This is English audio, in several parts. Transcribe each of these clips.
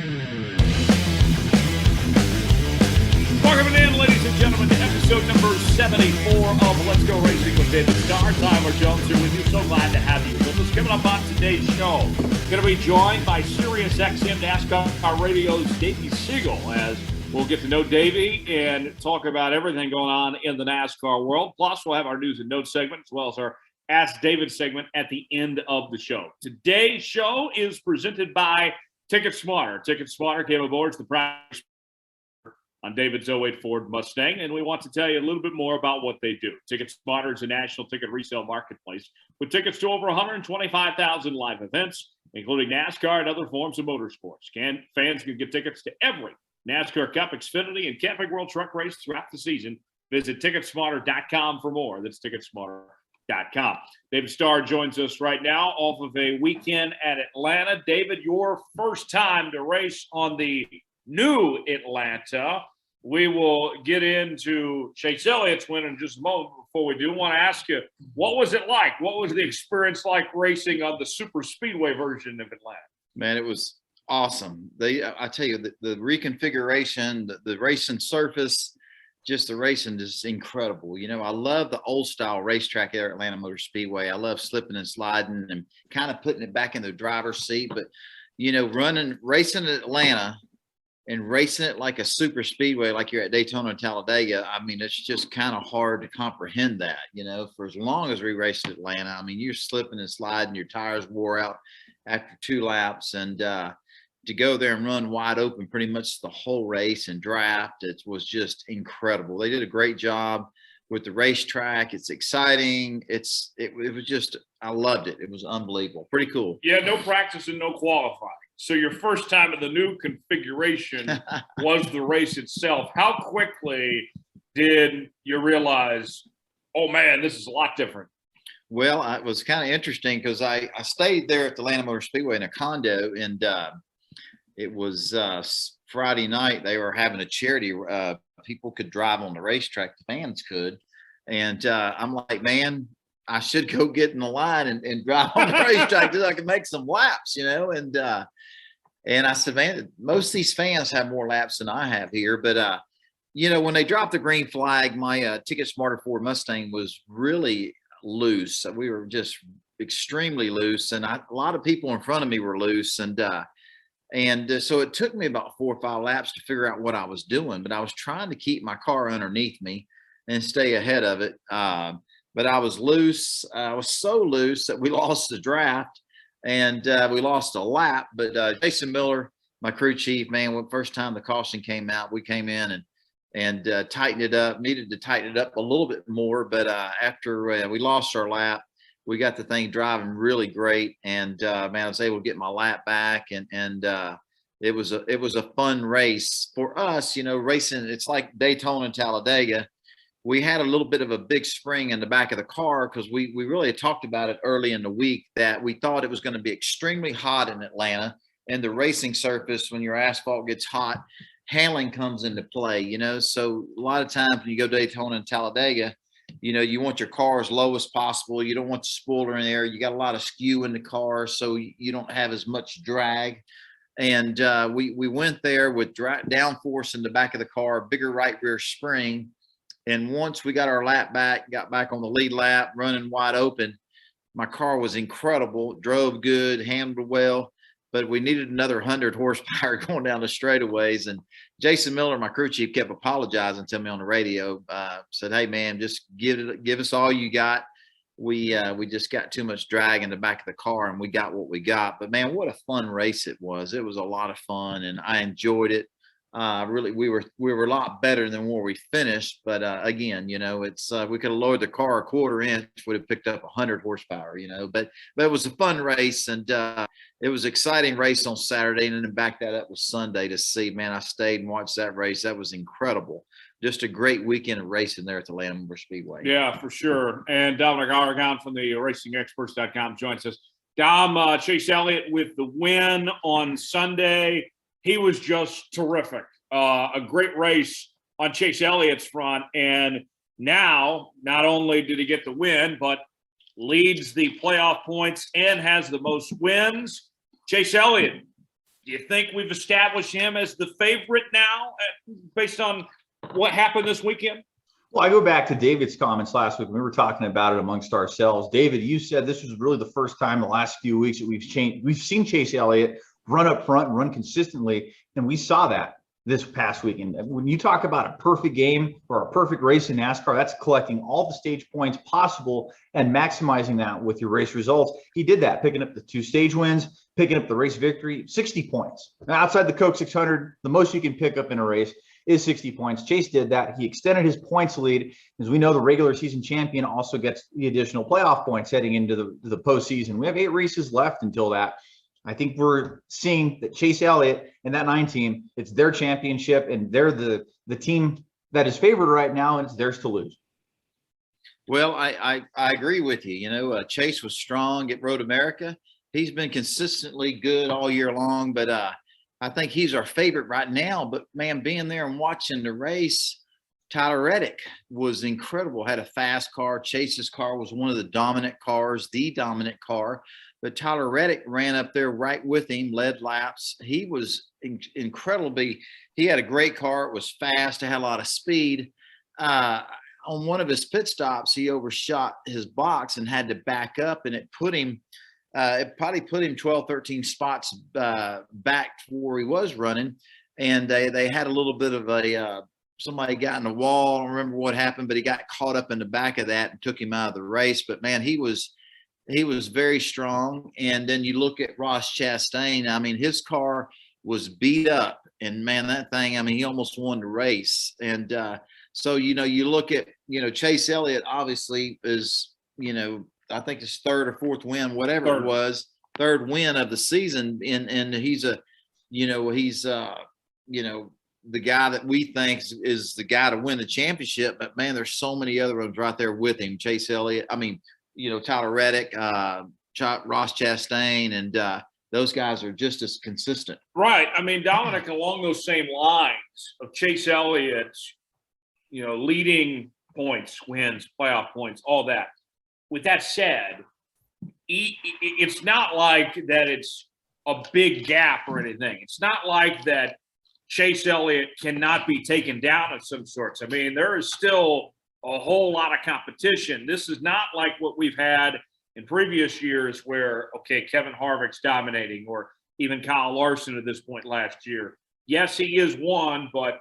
Welcome in, ladies and gentlemen, to episode number 74 of Let's Go Racing with David Starr. Tyler Jones here with you. So glad to have you with us. Coming up on today's show, going to be joined by SiriusXM NASCAR Radio's Davey Segal as we'll get to know Davey and talk about everything going on in the NASCAR world. Plus, we'll have our news and notes segment as well as our Ask David segment at the end of the show. Today's show is presented by TicketSmarter. TicketSmarter came aboard as the practice on David's 08 Ford Mustang, and we want to tell you a little bit more about what they do. TicketSmarter is a national ticket resale marketplace with tickets to over 125,000 live events, including NASCAR and other forms of motorsports. Fans can get tickets to every NASCAR Cup, Xfinity, and Camping World Truck race throughout the season. Visit TicketSmarter.com for more. That's TicketSmarter.com. David Starr joins us right now off of a weekend at Atlanta. David, your first time to race on the new Atlanta. We will get into Chase Elliott's win in just a moment. Before we do, I want to ask you, what was it like? What was the experience like racing on the super speedway version of Atlanta? Man, it was awesome. I tell you, the reconfiguration, the racing surface, just the racing is incredible. You know, I love the old style racetrack there at Atlanta Motor Speedway. I love slipping and sliding and kind of putting it back in the driver's seat. But, you know, racing at Atlanta and racing it like a super speedway, like you're at Daytona and Talladega, I mean, it's just kind of hard to comprehend that, you know, for as long as we raced at Atlanta. I mean, you're slipping and sliding, your tires wore out after 2 laps, and to go there and run wide open pretty much the whole race and draft, it was just incredible. They did a great job with the racetrack. It's exciting. It was just, I loved it. It was unbelievable. Pretty cool. Yeah, no practice and no qualifying. So your first time in the new configuration was the race itself. How quickly did you realize, oh, man, this is a lot different? Well, it was kind of interesting because I stayed there at the Atlanta Motor Speedway in a condo, and it was Friday night. They were having a charity. People could drive on the racetrack. The fans could. And I'm like, man, I should go get in the line and drive on the racetrack so I can make some laps, you know. And I said, man, most of these fans have more laps than I have here. But, you know, when they dropped the green flag, my TicketSmarter Ford Mustang was really loose. We were just extremely loose. And a lot of people in front of me were loose. And so it took me about 4 or 5 laps to figure out what I was doing. But I was trying to keep my car underneath me and stay ahead of it. But I was loose. I was so loose that we lost the draft. And we lost a lap, but Jason Miller, my crew chief, man, first time the caution came out, we came in and tightened it up, needed to tighten it up a little bit more. But after we lost our lap, we got the thing driving really great. And man, I was able to get my lap back, and it was a fun race for us, you know, racing. It's like Daytona and Talladega. We had a little bit of a big spring in the back of the car because we really talked about it early in the week that we thought it was going to be extremely hot in Atlanta, and the racing surface, when your asphalt gets hot, handling comes into play, you know. So a lot of times when you go Daytona and Talladega, you know, you want your car as low as possible. You don't want the spoiler in there. You got a lot of skew in the car, so you don't have as much drag. And we went there with downforce in the back of the car, bigger right rear spring. And once we got our lap back, got back on the lead lap, running wide open, my car was incredible, drove good, handled well, but we needed another 100 horsepower going down the straightaways. And Jason Miller, my crew chief, kept apologizing to me on the radio, said, hey, man, just give us all you got. We just got too much drag in the back of the car, and we got what we got. But, man, what a fun race it was. It was a lot of fun, and I enjoyed it. Really, we were a lot better than where we finished, but again, you know, it's we could have lowered the car a quarter inch, would have picked up 100 horsepower, you know. But it was a fun race, and it was an exciting race on Saturday, and then back that up with Sunday to see. Man, I stayed and watched that race. That was incredible. Just a great weekend of racing there at the Atlanta Motor Speedway. Yeah, for sure. And Dominic Aragon from the RacingExperts.com joins us. Dom, Chase Elliott with the win on Sunday. He was just terrific. A great race on Chase Elliott's front. And now, not only did he get the win, but leads the playoff points and has the most wins. Chase Elliott, Do you think we've established him as the favorite now based on what happened this weekend? Well, I go back to David's comments last week when we were talking about it amongst ourselves. David, you said this was really the first time in the last few weeks that we've seen Chase Elliott run up front and run consistently, and we saw that this past weekend. When you talk about a perfect game or a perfect race in NASCAR, that's collecting all the stage points possible and maximizing that with your race results. He did that, picking up the 2 stage wins, picking up the race victory, 60 points. Now, outside the Coke 600, the most you can pick up in a race is 60 points. Chase did that. He extended his points lead. As we know, the regular season champion also gets the additional playoff points heading into the postseason. We have 8 races left until that. I think we're seeing that Chase Elliott and that 9 team, it's their championship, and they're the team that is favored right now, and it's theirs to lose. Well, I agree with you. You know, Chase was strong at Road America. He's been consistently good all year long, but I think he's our favorite right now. But, man, being there and watching the race, Tyler Reddick was incredible, had a fast car. Chase's car was one of the dominant cars, the dominant car. But Tyler Reddick ran up there right with him, led laps. He was incredibly – he had a great car. It was fast. It had a lot of speed. On one of his pit stops, he overshot his box and had to back up, and it put him it probably put him 12, 13 spots back where he was running. And they had a little bit of a somebody got in the wall. I don't remember what happened, but he got caught up in the back of that and took him out of the race. But, man, he was very strong. And then you look at Ross Chastain. I mean, his car was beat up. And, man, that thing, I mean, he almost won the race. And so, you know, you look at, you know, Chase Elliott obviously is, you know, I think his 3rd or 4th win, whatever it was, 3rd win of the season. And he's you know, the guy that we think is the guy to win the championship. But, man, there's so many other ones right there with him. Chase Elliott, I mean, you know, Tyler Reddick, Ross Chastain, and those guys are just as consistent. Right. I mean, Dominic, along those same lines of Chase Elliott, you know, leading points, wins, playoff points, all that. With that said, it's not like that it's a big gap or anything. It's not like that Chase Elliott cannot be taken down of some sorts. I mean, there is still a whole lot of competition. This is not like what we've had in previous years where, okay, Kevin Harvick's dominating, or even Kyle Larson at this point last year. Yes, he is one, but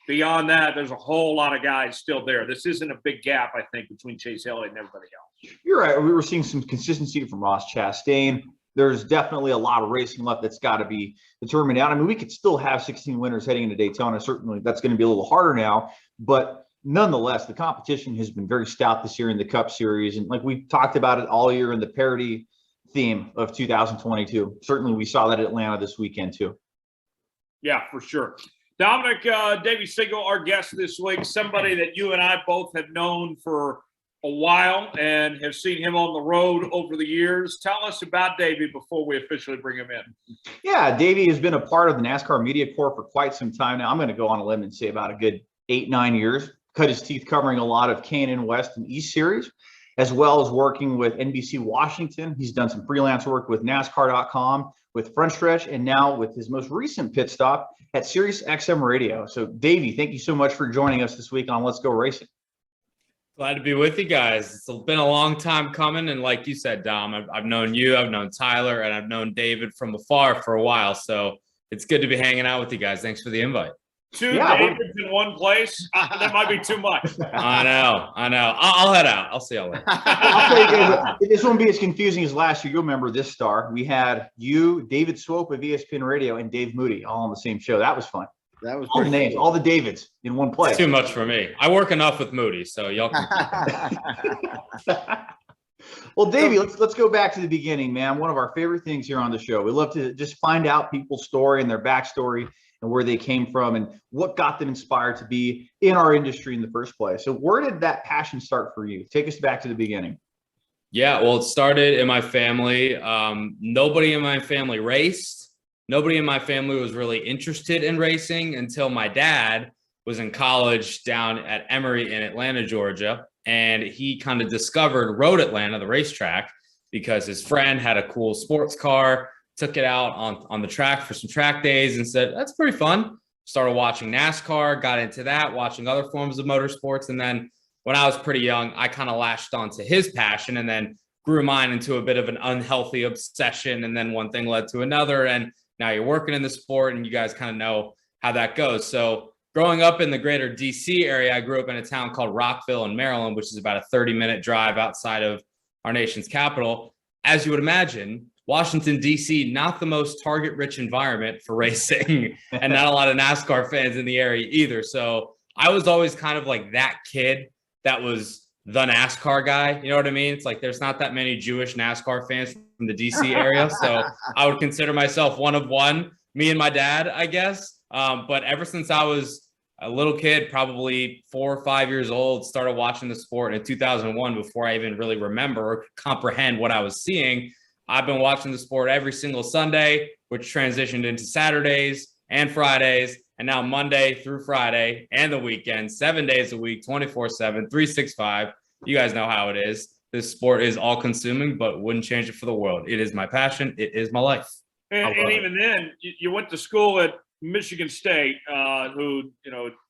beyond that, there's a whole lot of guys still there. This isn't a big gap, I think, between Chase Elliott and everybody else. You're right. We were seeing some consistency from Ross Chastain. There's definitely a lot of racing left that's got to be determined out. I mean, we could still have 16 winners heading into Daytona. Certainly, that's going to be a little harder now. But nonetheless, the competition has been very stout this year in the Cup Series. And like we talked about it all year in the parity theme of 2022. Certainly, we saw that at Atlanta this weekend, too. Yeah, for sure. Dominic, Davey Segal, our guest this week, somebody that you and I both have known for a while and have seen him on the road over the years. Tell us about Davey before we officially bring him in. Yeah, Davey has been a part of the NASCAR Media Corps for quite some time now. I'm going to go on a limb and say about a good 8-9 years. Cut his teeth covering a lot of K&N West and East Series, as well as working with NBC Washington. He's done some freelance work with NASCAR.com, with Front Stretch, and now with his most recent pit stop at SiriusXM Radio. So, Davey, thank you so much for joining us this week on Let's Go Racing. Glad to be with you guys. It's been a long time coming, and like you said, Dom, I've known you, I've known Tyler, and I've known David from afar for a while, so it's good to be hanging out with you guys. Thanks for the invite. Two Davids in one place? That might be too much. I know. I'll head out. I'll see y'all later. I'll tell you guys, this won't be as confusing as last year. You'll remember this, Starr. We had you, David Swope of ESPN Radio, and Dave Moody all on the same show. That was fun. That was all the names, all the Davids in one place. It's too much for me. I work enough with Moody, so y'all can. Well, Davey, let's go back to the beginning, man. One of our favorite things here on the show. We love to just find out people's story and their backstory and where they came from and what got them inspired to be in our industry in the first place. So where did that passion start for you? Take us back to the beginning. Yeah, well, it started in my family. Nobody in my family raced. Nobody in my family was really interested in racing until my dad was in college down at Emory in Atlanta, Georgia. And he kind of discovered Road Atlanta, the racetrack, because his friend had a cool sports car took it out on the track for some track days and said, that's pretty fun. Started watching NASCAR, got into that, watching other forms of motorsports. And then when I was pretty young, I kind of latched onto his passion and then grew mine into a bit of an unhealthy obsession. And then one thing led to another. And now you're working in the sport and you guys kind of know how that goes. So growing up in the greater DC area, I grew up in a town called Rockville in Maryland, which is about a 30-minute drive outside of our nation's capital. As you would imagine, Washington, D.C., not the most target-rich environment for racing and not a lot of NASCAR fans in the area either. So I was always kind of like that kid that was the NASCAR guy. You know what I mean? It's like there's not that many Jewish NASCAR fans from the D.C. area. So I would consider myself one of one, me and my dad, I guess. But ever since I was a little kid, probably 4 or 5 years old, started watching the sport in 2001 before I even really remember or comprehend what I was seeing. I've been watching the sport every single Sunday, which transitioned into Saturdays and Fridays, and now Monday through Friday and the weekend, 7 days a week, 24/7, 365. You guys know how it is. This sport is all consuming, but wouldn't change it for the world. It is my passion. It is my life. And even then, you went to school at Michigan State, who,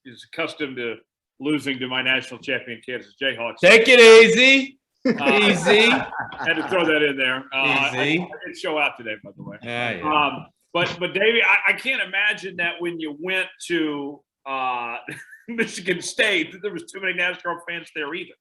is accustomed to losing to my national champion Kansas Jayhawks. Take it easy. Easy. Had to throw that in there. Easy. I did show out today, by the way. Yeah. But Davey, I can't imagine that when you went to Michigan State, that there was too many NASCAR fans there either.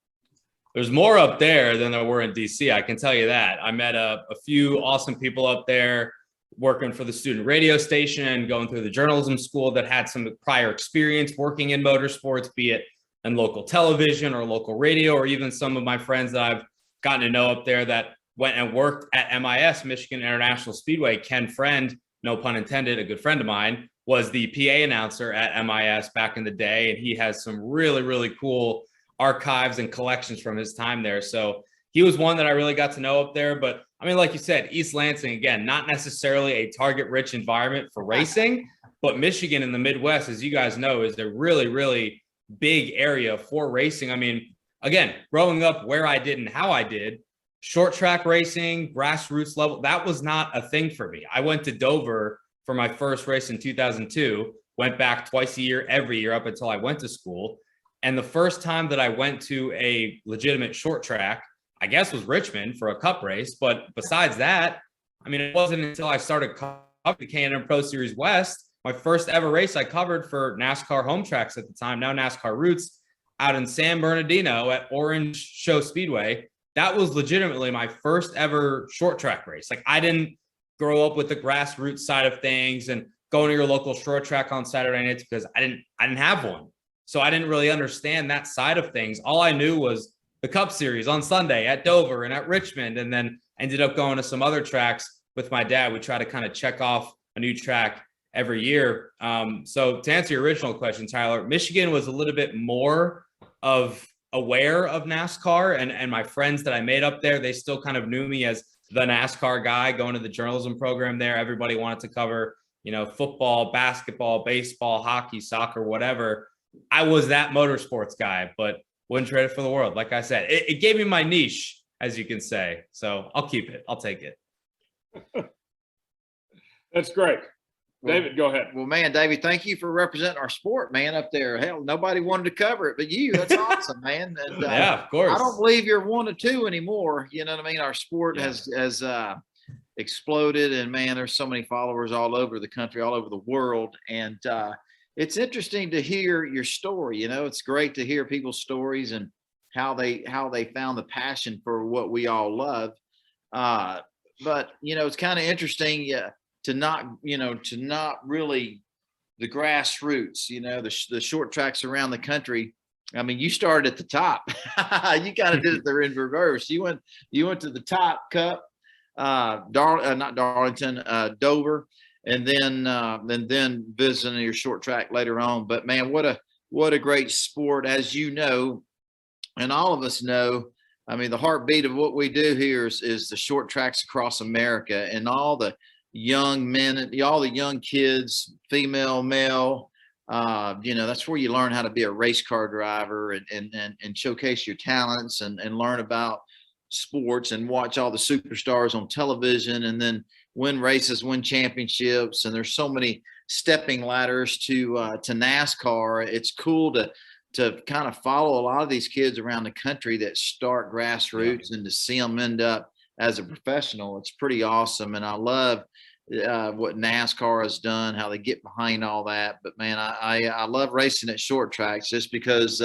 There's more up there than there were in DC. I can tell you that. I met a few awesome people up there working for the student radio station, going through the journalism school that had some prior experience working in motorsports, be it in local television or local radio, or even some of my friends that I've gotten to know up there that went and worked at MIS, Michigan International Speedway. Ken Friend, no pun intended, a good friend of mine, was the PA announcer at MIS back in the day. And he has some really, really cool archives and collections from his time there. So he was one that I really got to know up there. But I mean, like you said, East Lansing, again, not necessarily a target-rich environment for racing, but Michigan in the Midwest, as you guys know, is a really, really big area for racing. I mean, again, growing up where I did and how I did, short track racing, grassroots level, that was not a thing for me. I went to Dover for my first race in 2002, went back twice a year, every year up until I went to school. And the first time that I went to a legitimate short track, I guess, was Richmond for a cup race. But besides that, I mean, it wasn't until I started covering the K&N Pro Series West, my first ever race I covered for NASCAR home tracks at the time, now NASCAR Roots, out in San Bernardino at Orange Show Speedway. That was legitimately my first ever short track race. Like, I didn't grow up with the grassroots side of things and going to your local short track on Saturday nights because I didn't have one. So I didn't really understand that side of things. All I knew was the Cup Series on Sunday at Dover and at Richmond, and then ended up going to some other tracks with my dad. We try to kind of check off a new track every year. So to answer your original question, Tyler, Michigan was a little bit more of aware of NASCAR, and my friends that I made up there, they still kind of knew me as the NASCAR guy going to the journalism program there. Everybody wanted to cover, football, basketball, baseball, hockey, soccer, whatever. I was that motorsports guy, but wouldn't trade it for the world. Like I said, it gave me my niche, as you can say. So I'll keep it. I'll take it. That's great. David, go ahead. Well, man, Davey, thank you for representing our sport, man, up there. Hell, nobody wanted to cover it but you. That's awesome, man. And, yeah, of course. I don't believe you're 1 or 2 anymore. You know what I mean? Our sport has exploded, and man, there's so many followers all over the country, all over the world. And it's interesting to hear your story. It's great to hear people's stories and how they found the passion for what we all love. But it's kind of interesting to not really the grassroots, the short tracks around the country. I mean, you started at the top. You kind of did it in reverse. You went to the top Cup, not Darlington, Dover, and then visiting your short track later on. But man, what a great sport, as you know, and all of us know. I mean, the heartbeat of what we do here is the short tracks across America, and all the young men, all the young kids, female, male. That's where you learn how to be a race car driver and showcase your talents and learn about sports and watch all the superstars on television, and then win races, win championships, and there's so many stepping ladders to NASCAR. It's cool to kind of follow a lot of these kids around the country that start grassroots and to see them end up as a professional. It's pretty awesome. And I love what NASCAR has done, how they get behind all that. But man, I love racing at short tracks just because,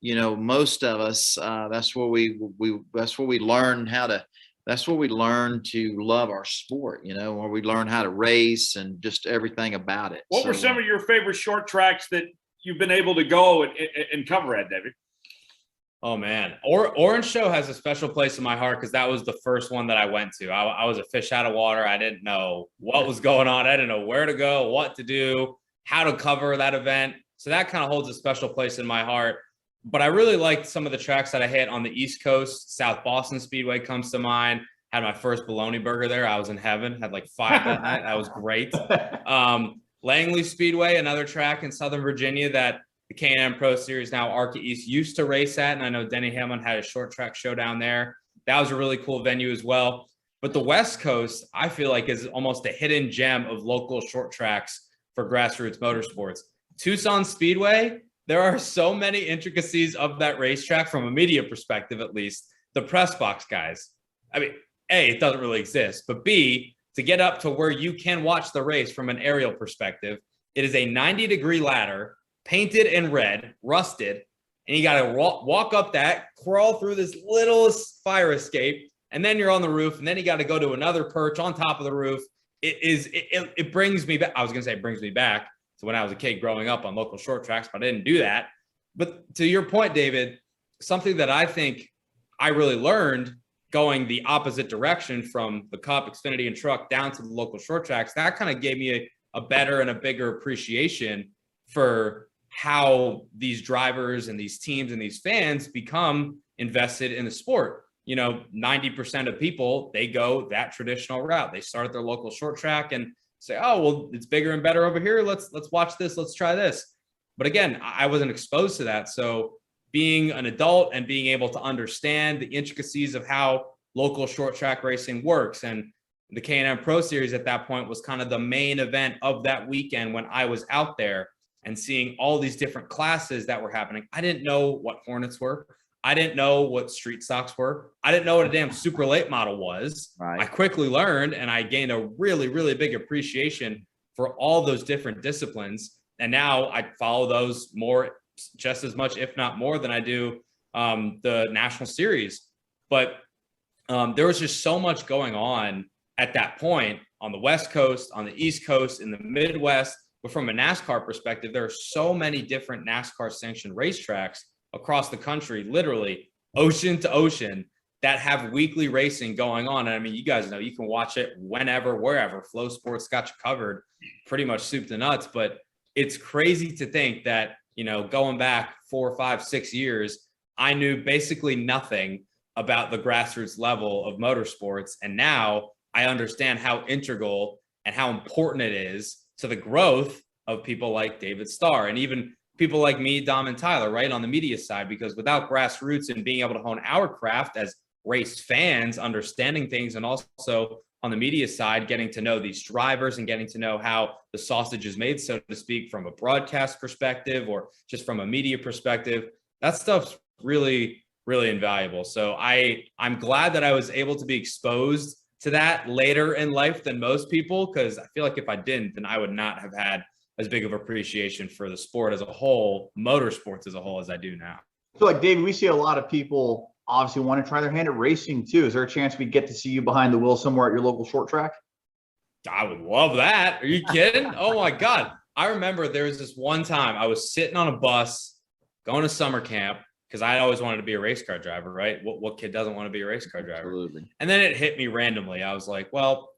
most of us, that's where we learn that's where we learn to love our sport, where we learn how to race and just everything about it. What were some of your favorite short tracks that you've been able to go and cover at, David? Oh man, Orange Show has a special place in my heart because that was the first one that I went to. I was a fish out of water. I didn't know what was going on. I didn't know where to go, what to do, how to cover that event. So that kind of holds a special place in my heart. But I really liked some of the tracks that I hit on the East Coast. South Boston Speedway comes to mind. Had my first bologna burger there. I was in heaven. Had like 5 that night. That was great. Langley Speedway, another track in Southern Virginia that the K&N Pro Series, now ARCA East, used to race at. And I know Denny Hamlin had a short track show down there. That was a really cool venue as well. But the West Coast, I feel like, is almost a hidden gem of local short tracks for grassroots motorsports. Tucson Speedway, there are so many intricacies of that racetrack from a media perspective, at least. The press box guys. I mean, A, it doesn't really exist, but B, to get up to where you can watch the race from an aerial perspective, it is a 90-degree ladder, painted in red, rusted, and you got to walk up that, crawl through this little fire escape, and then you're on the roof, and then you got to go to another perch on top of the roof. It brings me back. I was going to say it brings me back to when I was a kid growing up on local short tracks, but I didn't do that. But to your point, David, something that I think I really learned going the opposite direction from the Cup, Xfinity, and Truck down to the local short tracks, that kind of gave me a better and a bigger appreciation for how these drivers and these teams and these fans become invested in the sport. 90% of people, they go that traditional route. They start at their local short track and say, oh, well, it's bigger and better over here. Let's watch this. Let's try this. But again, I wasn't exposed to that. So being an adult and being able to understand the intricacies of how local short track racing works. And the K&N Pro Series at that point was kind of the main event of that weekend when I was out there and seeing all these different classes that were happening. I didn't know what Hornets were. I didn't know what street stocks were. I didn't know what a damn super late model was. Right. I quickly learned, and I gained a really, really big appreciation for all those different disciplines. And now I follow those just as much, if not more, than I do the National Series. But there was just so much going on at that point on the West Coast, on the East Coast, in the Midwest. But from a NASCAR perspective, there are so many different NASCAR sanctioned racetracks across the country, literally ocean to ocean, that have weekly racing going on. And I mean, you guys know you can watch it whenever, wherever. Flow Sports got you covered, pretty much soup to nuts. But it's crazy to think that, going back 4, 5, 6 years, I knew basically nothing about the grassroots level of motorsports. And now I understand how integral and how important it is to the growth of people like David Starr and even people like me, Dom, and Tyler, right, on the media side, because without grassroots and being able to hone our craft as race fans, understanding things, and also on the media side, getting to know these drivers and getting to know how the sausage is made, so to speak, from a broadcast perspective or just from a media perspective, that stuff's really, really invaluable. So I'm glad that I was able to be exposed to that later in life than most people, because I feel like if I didn't, then I would not have had as big of appreciation for the sport as a whole, motorsports as a whole, as I do now. So like, David, we see a lot of people obviously want to try their hand at racing too. Is there a chance we get to see you behind the wheel somewhere at your local short track? I would love that. Are you kidding? Oh my God. I remember there was this one time I was sitting on a bus going to summer camp because I always wanted to be a race car driver, right? What kid doesn't want to be a race car driver? Absolutely. And then it hit me randomly. I was like, well,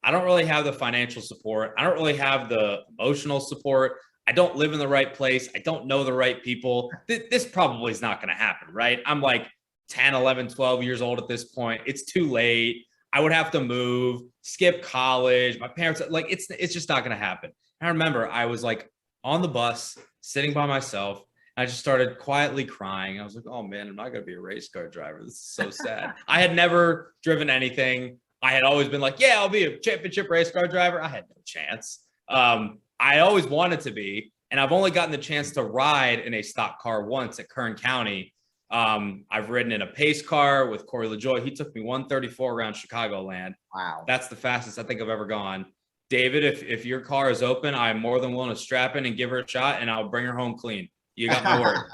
I don't really have the financial support. I don't really have the emotional support. I don't live in the right place. I don't know the right people. This probably is not going to happen, right? I'm like 10, 11, 12 years old at this point. It's too late. I would have to move, skip college. My parents, like, it's just not going to happen. And I remember I was like on the bus sitting by myself. I just started quietly crying. I was like, oh man, I'm not going to be a race car driver. This is so sad. I had never driven anything. I had always been like, yeah, I'll be a championship race car driver. I had no chance. I always wanted to be, and I've only gotten the chance to ride in a stock car once at Kern County. I've ridden in a pace car with Corey LaJoie. He took me 134 around Chicagoland. Wow. That's the fastest I think I've ever gone. David, if your car is open, I'm more than willing to strap in and give her a shot, and I'll bring her home clean. You got my word.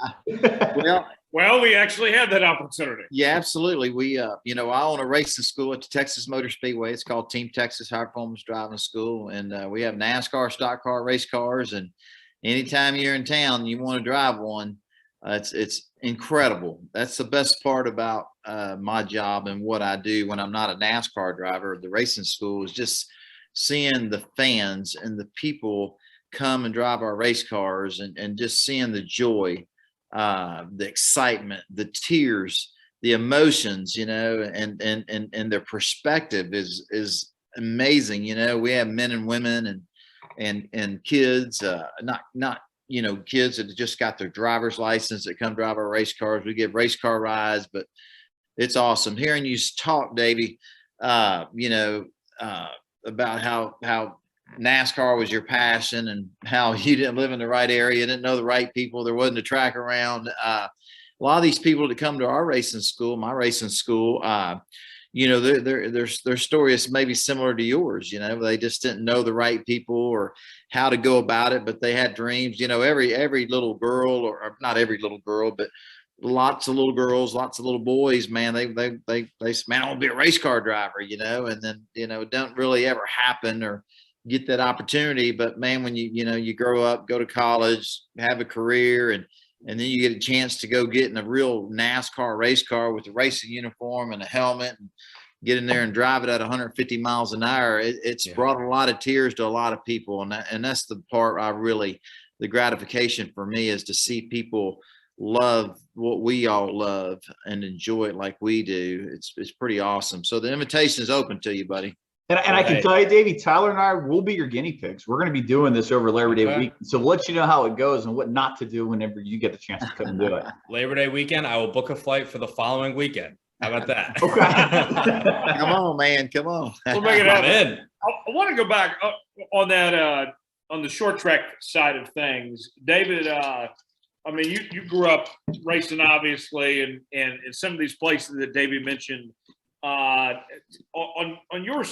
Well, we actually had that opportunity. Yeah, absolutely. We, I own a racing school at the Texas Motor Speedway. It's called Team Texas High Performance Driving School. And we have NASCAR, stock car, race cars. And anytime you're in town, you want to drive one, it's incredible. That's the best part about my job and what I do when I'm not a NASCAR driver. The racing school is just seeing the fans and the people come and drive our race cars and just seeing the joy, the excitement, the tears, the emotions, and their perspective is amazing. We have men and women and kids, not kids that just got their driver's license that come drive our race cars. We give race car rides, but it's awesome hearing you talk, Davey, about how NASCAR was your passion and how you didn't live in the right area, didn't know the right people. There wasn't a track around. A lot of these people that come to our racing school, my racing school, their story is maybe similar to yours. They just didn't know the right people or how to go about it, but they had dreams. Every little girl, or not every little girl, but lots of little girls, lots of little boys, man, they man, I want to be a race car driver, and then, it don't really ever happen or get that opportunity. But man, when you grow up, go to college, have a career, and then you get a chance to go get in a real NASCAR race car with a racing uniform and a helmet and get in there and drive it at 150 miles an hour. It's brought a lot of tears to a lot of people. And that's the part the gratification for me is to see people love what we all love and enjoy it like we do. It's pretty awesome. So the invitation is open to you, buddy. And I can tell you, Davey, Tyler and I will be your guinea pigs. We're going to be doing this over Labor Day week. So we'll let you know how it goes and what not to do whenever you get the chance to come and do it. Labor Day weekend, I will book a flight for the following weekend. How about that? Okay. Come on, man. Come on. We'll make it happen. I want to go back on that on the short track side of things. David, you grew up racing, obviously, and in some of these places that Davey mentioned, on your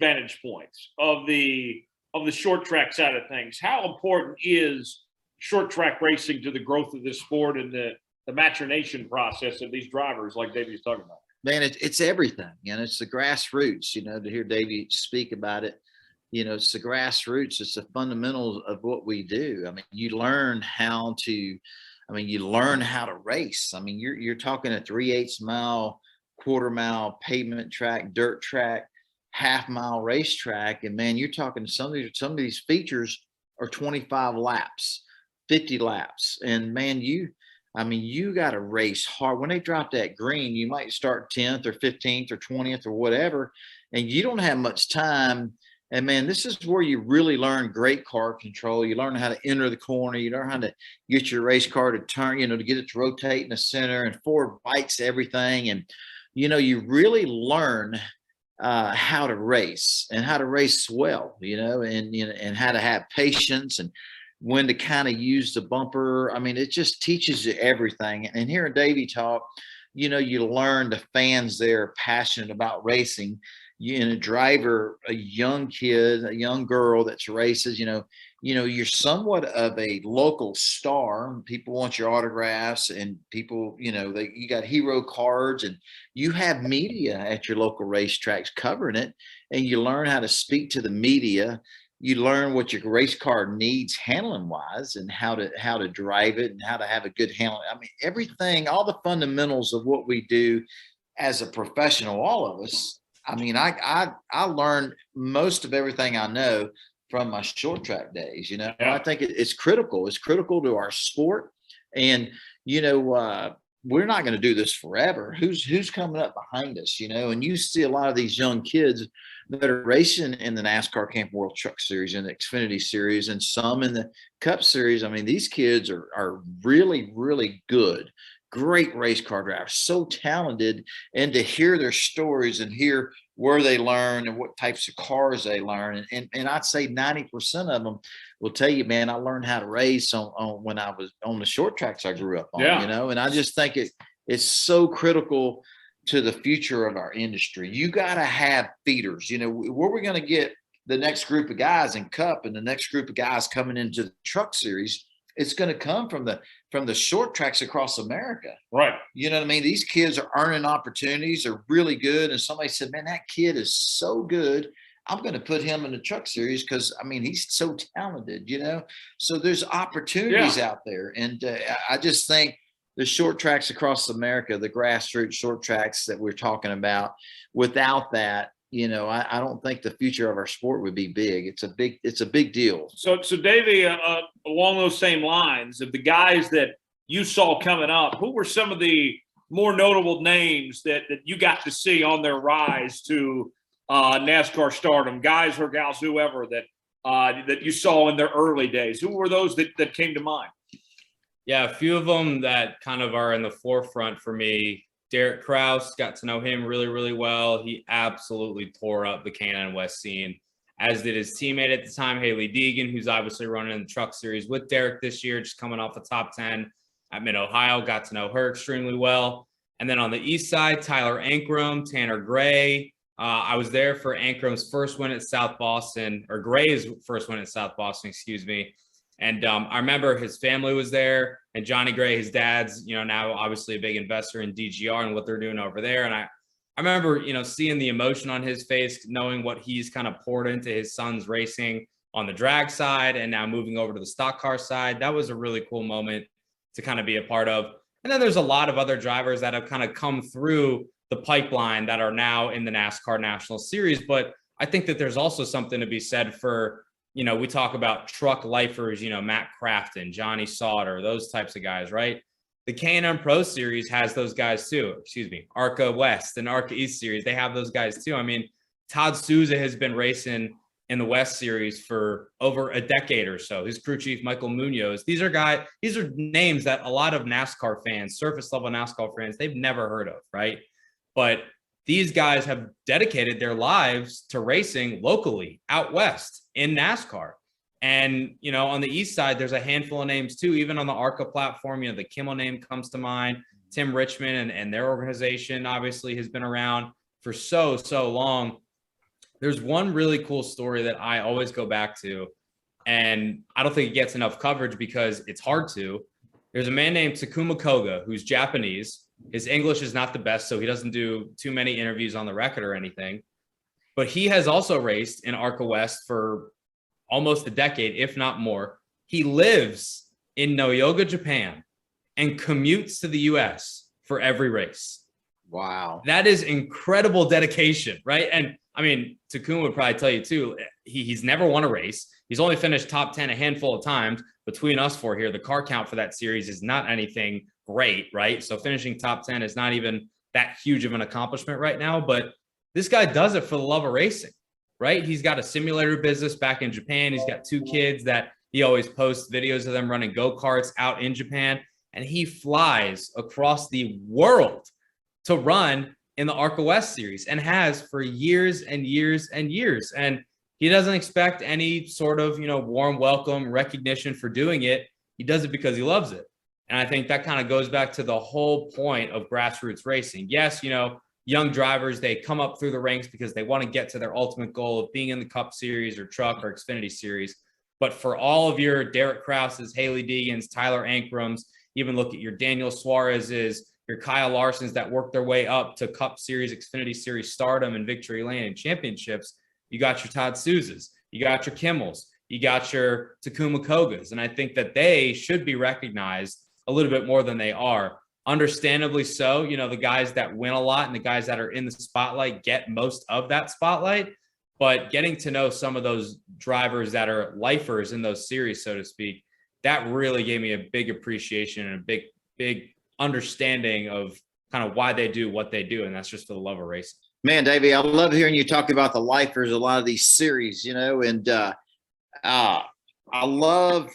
vantage points of the short track side of things, how important is short track racing to the growth of this sport and the maturation process of these drivers like Davey's talking about? Man, it's everything. It's the grassroots, to hear Davey speak about it. It's the grassroots. It's the fundamentals of what we do. You learn how to race. You're talking a 3/8 mile, quarter mile pavement track, dirt track, half-mile racetrack, and man, you're talking some of these features are 25 laps, 50 laps, and man, you got to race hard. When they drop that green, you might start 10th or 15th or 20th or whatever, and you don't have much time. And man, this is where you really learn great car control. You learn how to enter the corner. You learn how to get your race car to turn, to get it to rotate in the center and forward bites everything, and you really learn how to race and how to race well, and how to have patience and when to kind of use the bumper. It just teaches you everything. And hearing Davey talk, you learn the fans there are passionate about racing. A driver, a young kid, a young girl that's races, you're somewhat of a local star. People want your autographs, and people, you got hero cards, and you have media at your local racetracks covering it, and you learn how to speak to the media. You learn what your race car needs handling wise, and how to drive it, and how to have a good handling. Everything, all the fundamentals of what we do as a professional, all of us. I learned most of everything I know from my short track days. I think it's critical. It's critical to our sport. And, we're not going to do this forever. Who's coming up behind us, and you see a lot of these young kids that are racing in the NASCAR Camp World Truck Series and the Xfinity Series and some in the Cup Series. These kids are really, really good. great race car drivers, so talented, and to hear their stories and hear where they learn and what types of cars they learn. And I'd say 90% of them will tell you, man, I learned how to race on when I was on the short tracks I grew up on, and I just think it's so critical to the future of our industry. You got to have feeders, where we're going to get the next group of guys in Cup and the next group of guys coming into the truck series. It's going to come from the short tracks across America. Right. You know what I mean? These kids are earning opportunities. They're really good. And somebody said, man, that kid is so good. I'm going to put him in the truck series because, he's so talented, So there's opportunities out there. And I just think the short tracks across America, the grassroots short tracks that we're talking about, without that, I don't think the future of our sport would be big. It's a big deal. So Davey, along those same lines, of the guys that you saw coming up, who were some of the more notable names that you got to see on their rise to NASCAR stardom, guys or gals, whoever that you saw in their early days? Who were those that came to mind? Yeah, a few of them that kind of are in the forefront for me. Derek Kraus, got to know him really, really well. He absolutely tore up the K&N West scene, as did his teammate at the time, Haley Deegan, who's obviously running in the truck series with Derek this year, just coming off the top 10 at Mid-Ohio. Got to know her extremely well. And then on the east side, Tyler Ankrum, Tanner Gray. I was there for Ankrum's first win at South Boston, or Gray's first win at South Boston, excuse me. And I remember his family was there, and Johnny Gray, his dad's, now obviously a big investor in DGR and what they're doing over there. And I remember, seeing the emotion on his face, knowing what he's kind of poured into his son's racing on the drag side and now moving over to the stock car side. That was a really cool moment to kind of be a part of. And then there's a lot of other drivers that have kind of come through the pipeline that are now in the NASCAR National Series. But I think that there's also something to be said for, we talk about truck lifers, Matt Crafton, Johnny Sauter, those types of guys, right? The K&N Pro Series has those guys too. ARCA West and ARCA East Series. They have those guys too. Todd Souza has been racing in the West Series for over a decade or so. His crew chief, Michael Munoz. These are names that a lot of NASCAR fans, surface level NASCAR fans, they've never heard of, right? But these guys have dedicated their lives to racing locally out West in NASCAR. And, on the East side, there's a handful of names too, even on the ARCA platform. The Kimmel name comes to mind. Tim Richmond and their organization obviously has been around for so long. There's one really cool story that I always go back to, and I don't think it gets enough coverage because it's hard to. There's a man named Takuma Koga who's Japanese. His English is not the best, so he doesn't do too many interviews on the record or anything. But he has also raced in ARCA West for almost a decade, if not more. He lives in Noyoga, Japan, and commutes to the U.S. for every race. Wow. That is incredible dedication, right? And Takuma would probably tell you too, he's never won a race. He's only finished top 10 a handful of times. Between us four here, the car count for that series is not anything great, right? So finishing top 10 is not even that huge of an accomplishment right now, but this guy does it for the love of racing, right? He's got a simulator business back in Japan. He's got two kids that he always posts videos of them running go-karts out in Japan, and he flies across the world to run in the ARCA West series and has for years and years and years. And he doesn't expect any sort of, warm welcome, recognition for doing it. He does it because he loves it. And I think that kind of goes back to the whole point of grassroots racing. Yes, young drivers, they come up through the ranks because they want to get to their ultimate goal of being in the Cup Series or Truck or Xfinity Series. But for all of your Derek Krauses, Haley Deegans, Tyler Ankrums, even look at your Daniel Suarez's, your Kyle Larsons that worked their way up to Cup Series, Xfinity Series stardom and victory lane and championships. You got your Todd Souzas, you got your Kimmels, you got your Takuma Kogas. And I think that they should be recognized a little bit more than they are. Understandably so, the guys that win a lot and the guys that are in the spotlight get most of that spotlight. But getting to know some of those drivers that are lifers in those series, so to speak, that really gave me a big appreciation and a big understanding of kind of why they do what they do. And that's just for the love of racing. Man, Davey, I love hearing you talk about the lifers, a lot of these series, and I love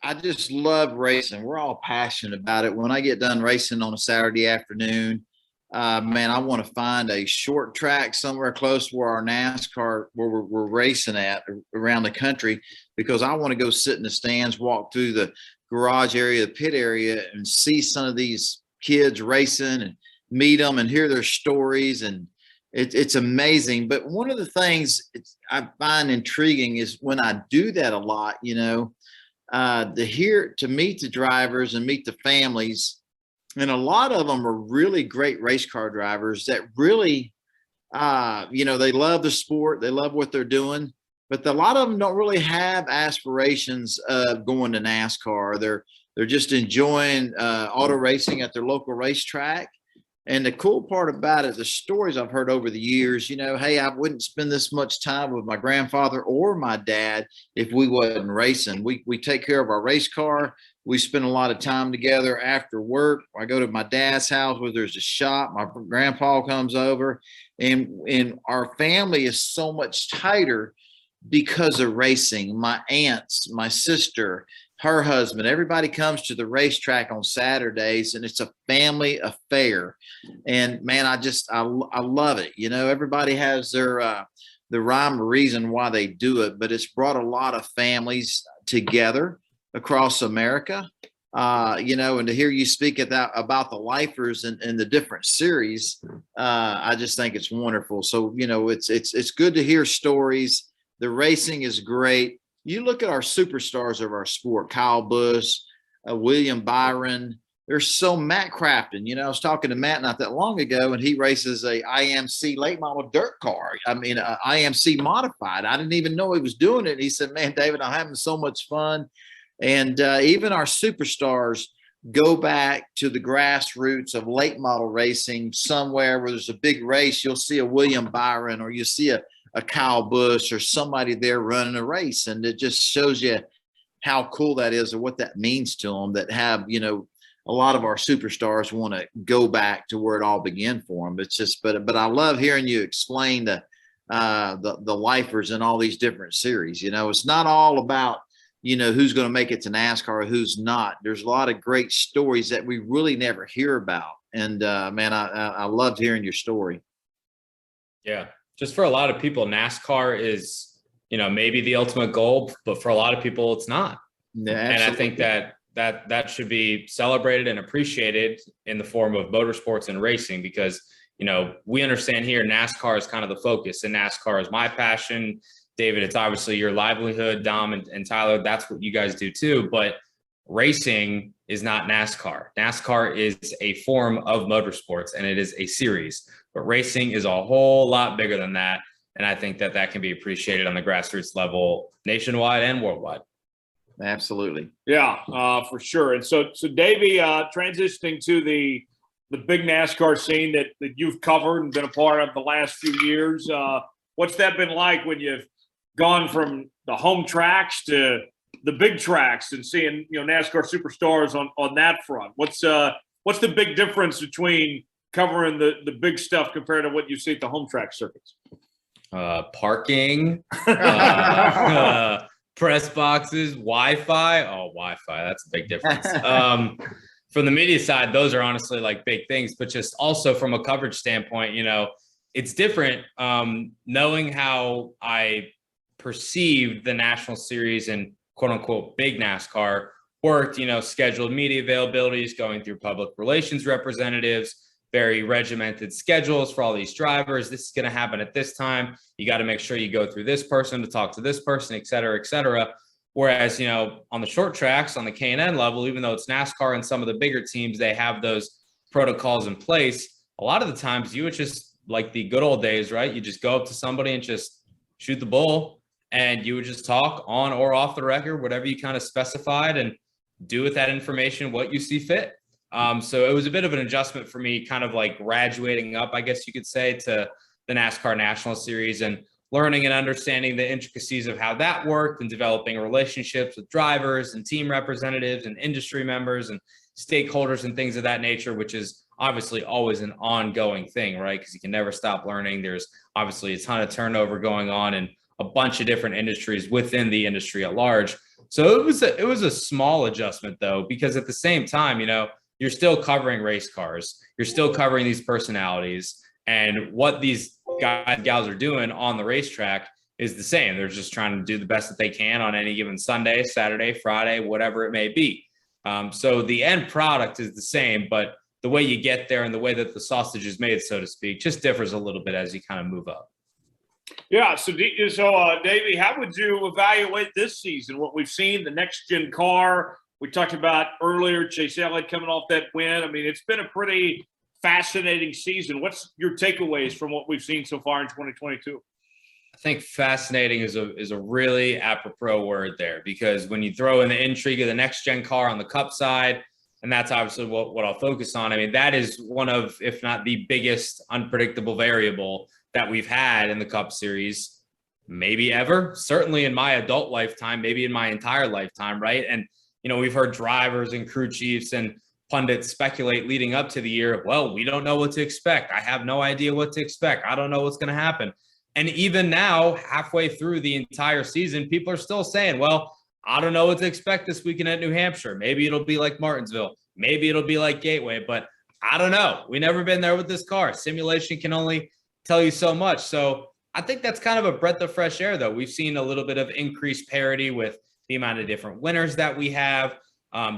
I just love racing. We're all passionate about it. When I get done racing on a Saturday afternoon, man, I want to find a short track somewhere close where our NASCAR, where we're racing at around the country, because I want to go sit in the stands, walk through the garage area, the pit area, and see some of these kids racing and meet them and hear their stories. And it's amazing. But one of the things I find intriguing is when I do that a lot, to meet the drivers and meet the families. And a lot of them are really great race car drivers that really, they love the sport. They love what they're doing, but a lot of them don't really have aspirations of going to NASCAR. They're just enjoying auto racing at their local racetrack. And the cool part about it, the stories I've heard over the years, hey, I wouldn't spend this much time with my grandfather or my dad if we wasn't racing. We take care of our race car. We spend a lot of time together after work. I go to my dad's house where there's a shop. My grandpa comes over, and our family is so much tighter because of racing. My aunts, my sister, her husband, everybody comes to the racetrack on Saturdays, and it's a family affair. And man, I love it. Everybody has their the rhyme or reason why they do it, but it's brought a lot of families together across America. And to hear you speak about the lifers and the different series, I just think it's wonderful. So, it's good to hear stories. The racing is great. You look at our superstars of our sport, Kyle Busch, William Byron. There's so Matt Crafton. I was talking to Matt not that long ago, and he races a IMC late model dirt car. I mean, IMC modified. I didn't even know he was doing it. He said, man, David, I'm having so much fun. And even our superstars go back to the grassroots of late model racing. Somewhere where there's a big race, you'll see a William Byron, or you see a Kyle Busch, or somebody there running a race. And it just shows you how cool that is, or what that means to them, that have, a lot of our superstars want to go back to where it all began for them. It's just, but I love hearing you explain the lifers in all these different series. It's not all about, who's going to make it to NASCAR or who's not. There's a lot of great stories that we really never hear about. And man, I loved hearing your story. Yeah. Just for a lot of people, NASCAR is, maybe the ultimate goal, but for a lot of people, it's not. Yeah, and I think that should be celebrated and appreciated in the form of motorsports and racing, because, we understand here NASCAR is kind of the focus, and NASCAR is my passion. David, it's obviously your livelihood. Dom and Tyler, that's what you guys do too. But racing is not NASCAR. NASCAR is a form of motorsports, and it is a series. But racing is a whole lot bigger than that. And I think that can be appreciated on the grassroots level, nationwide and worldwide. Absolutely. Yeah, for sure. And so Davey, transitioning to the big NASCAR scene that you've covered and been a part of the last few years, what's that been like when you've gone from the home tracks to the big tracks and seeing, NASCAR superstars on that front? What's the big difference between covering the big stuff compared to what you see at the home track circuits? Parking, press boxes, Wi-Fi. Oh, Wi-Fi, that's a big difference. From the media side, those are honestly like big things, but just also from a coverage standpoint, it's different. Knowing how I perceived the national series and quote unquote big NASCAR worked, scheduled media availabilities, going through public relations representatives, very regimented schedules for all these drivers. This is going to happen at this time. You got to make sure you go through this person to talk to this person, et cetera, et cetera. Whereas, on the short tracks, on the K&N level, even though it's NASCAR and some of the bigger teams, they have those protocols in place. A lot of the times you would just, like the good old days, right? You just go up to somebody and just shoot the bull, and you would just talk on or off the record, whatever you kind of specified, and do with that information what you see fit. So it was a bit of an adjustment for me, kind of like graduating up, I guess you could say, to the NASCAR National Series, and learning and understanding the intricacies of how that worked, and developing relationships with drivers and team representatives and industry members and stakeholders and things of that nature, which is obviously always an ongoing thing, right? Because you can never stop learning. There's obviously a ton of turnover going on in a bunch of different industries within the industry at large. So it was a small adjustment though, because at the same time, you're still covering race cars, you're still covering these personalities, and what these guys and gals are doing on the racetrack is the same. They're just trying to do the best that they can on any given Sunday, Saturday, Friday, whatever it may be. So the end product is the same, but the way you get there and the way that the sausage is made, so to speak, just differs a little bit as you kind of move up. Yeah. So Davey, how would you evaluate this season? What we've seen, the next gen car we talked about earlier, Chase Elliott coming off that win. I mean, it's been a pretty fascinating season. What's your takeaways from what we've seen so far in 2022? I think fascinating is a really apropos word there, because when you throw in the intrigue of the next gen car on the Cup side, and that's obviously what I'll focus on. I mean, that is one of, if not the biggest unpredictable variable that we've had in the Cup Series, maybe ever, certainly in my adult lifetime, maybe in my entire lifetime, right? And, we've heard drivers and crew chiefs and pundits speculate leading up to the year, well, we don't know what to expect. I have no idea what to expect. I don't know what's going to happen. And even now, halfway through the entire season, people are still saying, well, I don't know what to expect this weekend at New Hampshire. Maybe it'll be like Martinsville. Maybe it'll be like Gateway, but I don't know. We've never been there with this car. Simulation can only tell you so much. So I think that's kind of a breath of fresh air, though. We've seen a little bit of increased parity with the amount of different winners that we have.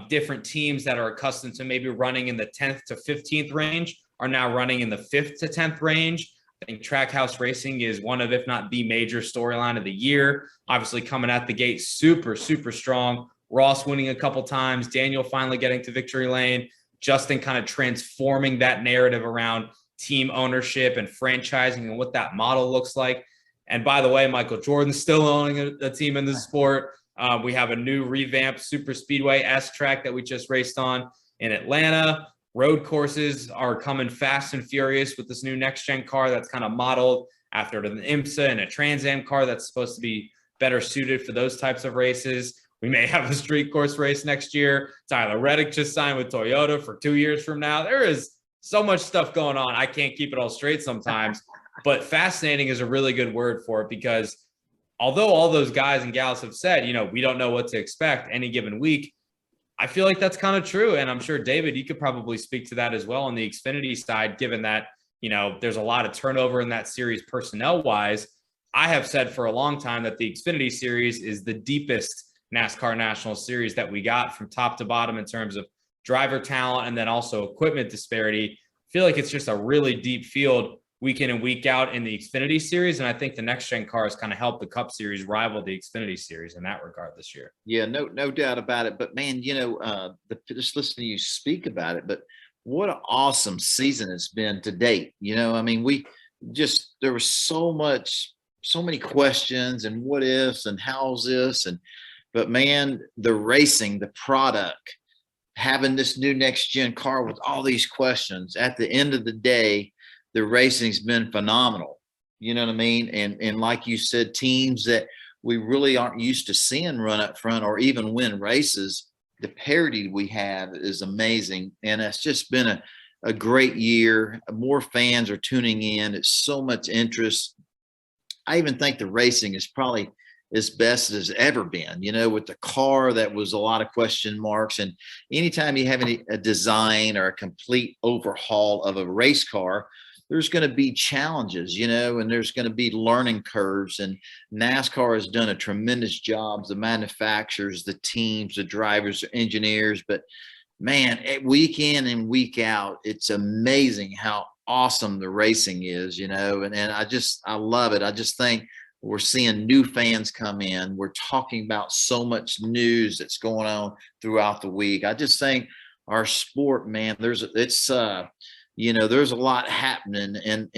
Different teams that are accustomed to maybe running in the 10th to 15th range are now running in the 5th to 10th range. I think Trackhouse Racing is one of, if not the major storyline of the year. Obviously coming at the gate super, super strong. Ross winning a couple times, Daniel finally getting to victory lane, Justin kind of transforming that narrative around team ownership and franchising and what that model looks like. And by the way, Michael Jordan's still owning a team in the sport. We have a new revamped Super Speedway S track that we just raced on in Atlanta. Road courses are coming fast and furious with this new next-gen car that's kind of modeled after an IMSA and a Trans Am car that's supposed to be better suited for those types of races. We may have a street course race next year. Tyler Reddick just signed with Toyota for 2 years from now. There is so much stuff going on. I can't keep it all straight sometimes, but fascinating is a really good word for it, because although all those guys and gals have said, we don't know what to expect any given week, I feel like that's kind of true. And I'm sure, David, you could probably speak to that as well on the Xfinity side, given that, there's a lot of turnover in that series personnel wise. I have said for a long time that the Xfinity series is the deepest NASCAR National Series that we got from top to bottom in terms of driver talent and then also equipment disparity. I feel like it's just a really deep field week in and week out in the Xfinity series. And I think the next gen cars kind of helped the Cup Series rival the Xfinity series in that regard this year. Yeah, no doubt about it. But man, just listening to you speak about it, but what an awesome season it's been to date. I mean, there was so many questions and what ifs and how's this, but man, the racing, the product, having this new next gen car with all these questions, at the end of the day, the racing's been phenomenal. You know what I mean? And like you said, teams that we really aren't used to seeing run up front or even win races, the parity we have is amazing. And it's just been a great year. More fans are tuning in. It's so much interest. I even think the racing is probably as best as ever been, with the car that was a lot of question marks. And anytime you have a design or a complete overhaul of a race car, there's going to be challenges, and there's going to be learning curves. And NASCAR has done a tremendous job, the manufacturers, the teams, the drivers, the engineers. But man, week in and week out, it's amazing how awesome the racing is, and I love it. I just think we're seeing new fans come in. We're talking about so much news that's going on throughout the week. I just think our sport, man, there's a lot happening, and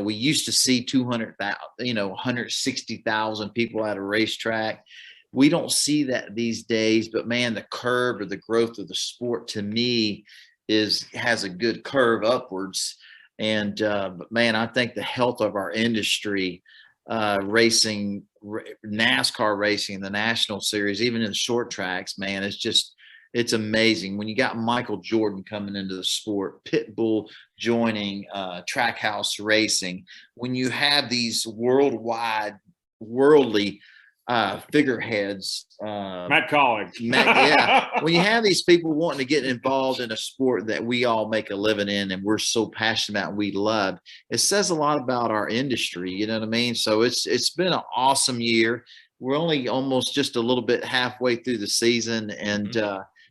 we used to see 200,000, 160,000 people at a racetrack. We don't see that these days, but man, the curve or the growth of the sport to me has a good curve upwards. And but man, I think the health of our industry, racing, NASCAR racing, the National Series, even in the short tracks, man, it's amazing. When you got Michael Jordan coming into the sport, Pitbull joining Trackhouse Racing, when you have these worldly figureheads. Matt Collins. Yeah. When you have these people wanting to get involved in a sport that we all make a living in and we're so passionate about and we love, it says a lot about our industry. You know what I mean? So it's been an awesome year. We're only almost just a little bit halfway through the season. And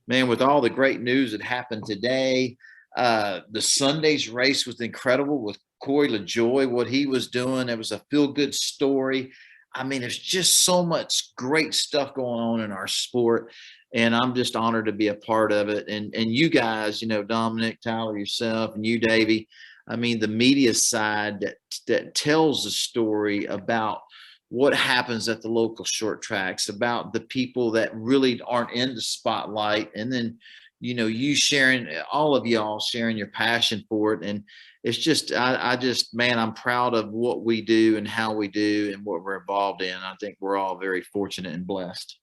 man, with all the great news that happened today, the Sunday's race was incredible with Corey LaJoie, what he was doing. It was a feel-good story. I mean, there's just so much great stuff going on in our sport, and I'm just honored to be a part of it. And you guys, you know, Dominic, Tyler, yourself, and you, Davey, I mean, the media side that tells the story about what happens at the local short tracks, about the people that really aren't in the spotlight, and then, you know, you sharing, all of y'all sharing your passion for it. And it's just, I just, man, I'm proud of what we do and how we do and what we're involved in. I think we're all very fortunate and blessed.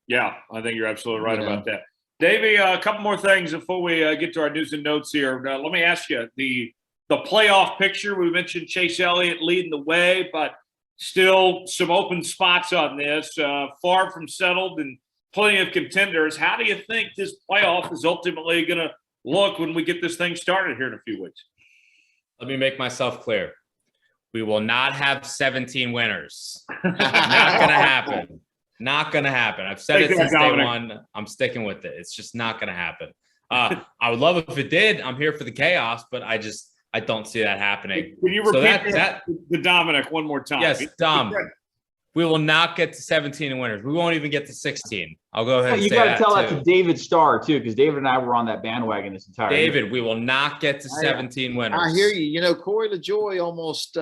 Yeah, I think you're absolutely right about that. Davey, a couple more things before we get to our news and notes here. Let me ask you, the playoff picture, we mentioned Chase Elliott leading the way, but still some open spots on this, far from settled and plenty of contenders. How do you think this playoff is ultimately going to look when we get this thing started here in a few weeks? Let me make myself clear. We will not have 17 winners. Not going to happen. Not going to happen. I've said it since day one. I'm sticking with it. It's just not going to happen. I would love if it did. I'm here for the chaos, but I don't see that happening. Can you repeat that to Dominic one more time? Yes, Dom. We will not get to 17 winners. We won't even get to 16. I'll go ahead and say that. You got to tell that to David Starr, too, because David and I were on that bandwagon this entire year. David, we will not get to 17 winners. I hear you. You know, Corey LaJoie almost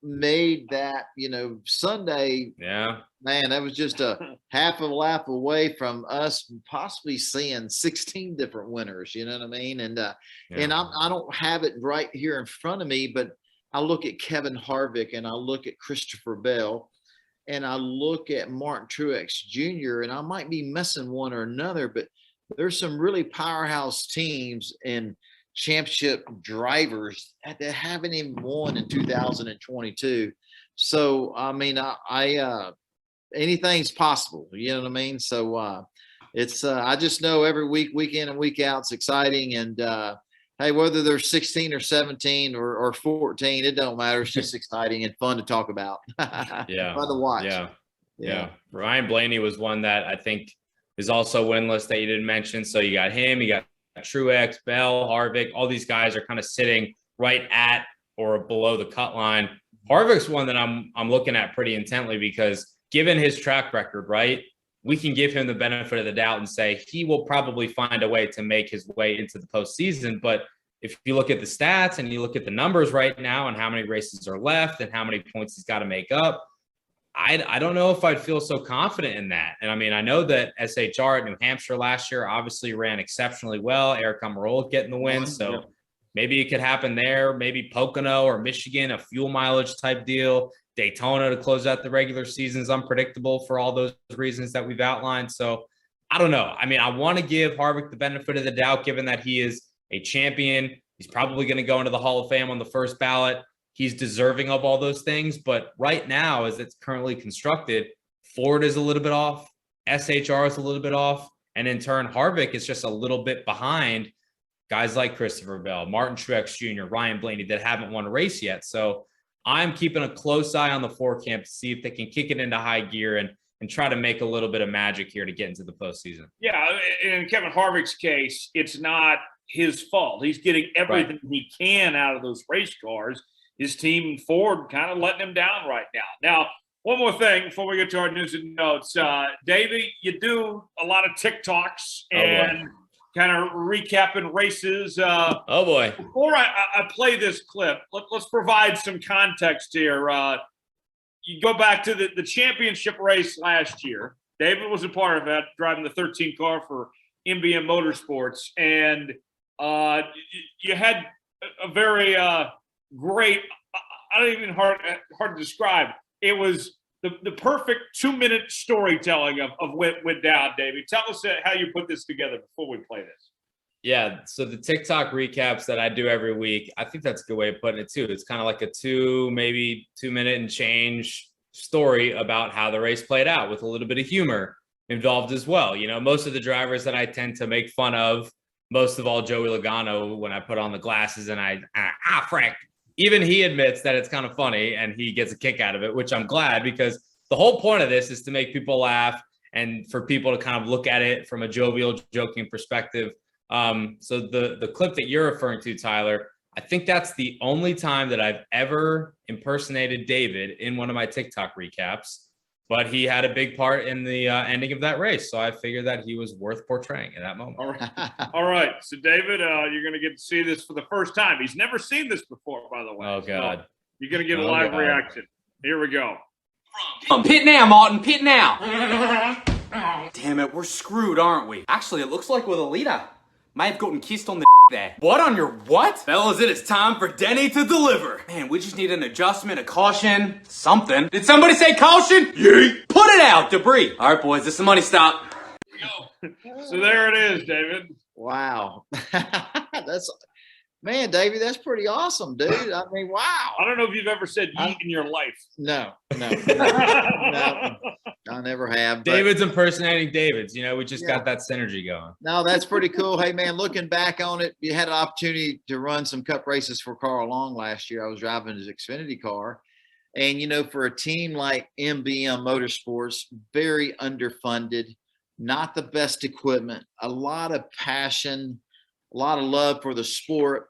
made that, you know, Sunday. Yeah. Man, that was just a half a lap away from us possibly seeing 16 different winners. You know what I mean? And and I don't have it right here in front of me, but I look at Kevin Harvick and I look at Christopher Bell. And I look at Martin Truex Jr., and I might be missing one or another, but there's some really powerhouse teams and championship drivers that haven't even won in 2022. So, I mean, I anything's possible, you know what I mean? So it's I just know every week, week in and week out, it's exciting. And hey, whether they're 16 or 17 or 14, it don't matter. It's just exciting and fun to talk about. Yeah. Fun to watch. Yeah. Ryan Blaney was one that I think is also winless that you didn't mention. So you got him, you got Truex, Bell, Harvick. All these guys are kind of sitting right at or below the cut line. Harvick's one that I'm looking at pretty intently because given his track record, right, we can give him the benefit of the doubt and say he will probably find a way to make his way into the postseason. But if you look at the stats and you look at the numbers right now and how many races are left and how many points he's got to make up, I don't know if I'd feel so confident in that. And I mean, I know that SHR at New Hampshire last year obviously ran exceptionally well. Eric Almirola getting the win. So maybe it could happen there. Maybe Pocono or Michigan, a fuel mileage type deal. Daytona to close out the regular season is unpredictable for all those reasons that we've outlined. So I don't know. I mean, I want to give Harvick the benefit of the doubt, given that he is a champion. He's probably going to go into the Hall of Fame on the first ballot. He's deserving of all those things. But right now, as it's currently constructed, Ford is a little bit off. SHR is a little bit off. And in turn, Harvick is just a little bit behind guys like Christopher Bell, Martin Truex Jr., Ryan Blaney that haven't won a race yet. So I'm keeping a close eye on the Ford camp to see if they can kick it into high gear and try to make a little bit of magic here to get into the postseason. Yeah, in Kevin Harvick's case, it's not his fault. He's getting everything he can out of those race cars. His team, Ford, kind of letting him down right now. Now, one more thing before we get to our news and notes. Davey, you do a lot of TikToks and kind of recapping races. Oh, boy. Before I play this clip, let's provide some context here. You go back to the championship race last year. David was a part of that, driving the 13 car for MBM Motorsports. And you had a very great, I don't even hard to describe. It was the perfect 2-minute storytelling of what went down, David. Tell us how you put this together before we play this. Yeah, so the TikTok recaps that I do every week, I think that's a good way of putting it too. It's kind of like a maybe 2 minute and change story about how the race played out with a little bit of humor involved as well. You know, most of the drivers that I tend to make fun of, most of all Joey Logano, when I put on the glasses and Frank, even he admits that it's kind of funny and he gets a kick out of it, which I'm glad, because the whole point of this is to make people laugh and for people to kind of look at it from a jovial, joking perspective. So the clip that you're referring to, Tyler, I think that's the only time that I've ever impersonated David in one of my TikTok recaps, but he had a big part in the ending of that race. So I figured that he was worth portraying in that moment. All right. So David, you're going to get to see this for the first time. He's never seen this before, by the way. Oh, God. So you're going to get a live reaction. Here we go. Pit now, Martin, pit now. Damn it, we're screwed, aren't we? Actually, it looks like we're the leader. May have gotten kissed on the there. What on your what? Fellas, it is time for Denny to deliver. Man, we just need an adjustment, a caution, something. Did somebody say caution? Yeet. Put it out, debris. All right, boys, this is the money stop. So there it is, David. Wow. Man, Davey, that's pretty awesome, dude. I mean, wow. I don't know if you've ever said yeet in your life. No, I never have. David's impersonating David's. You know, we just got that synergy going. No, that's pretty cool. Hey, man, looking back on it, you had an opportunity to run some cup races for Carl Long last year. I was driving his Xfinity car. And, you know, for a team like MBM Motorsports, very underfunded, not the best equipment, a lot of passion, a lot of love for the sport.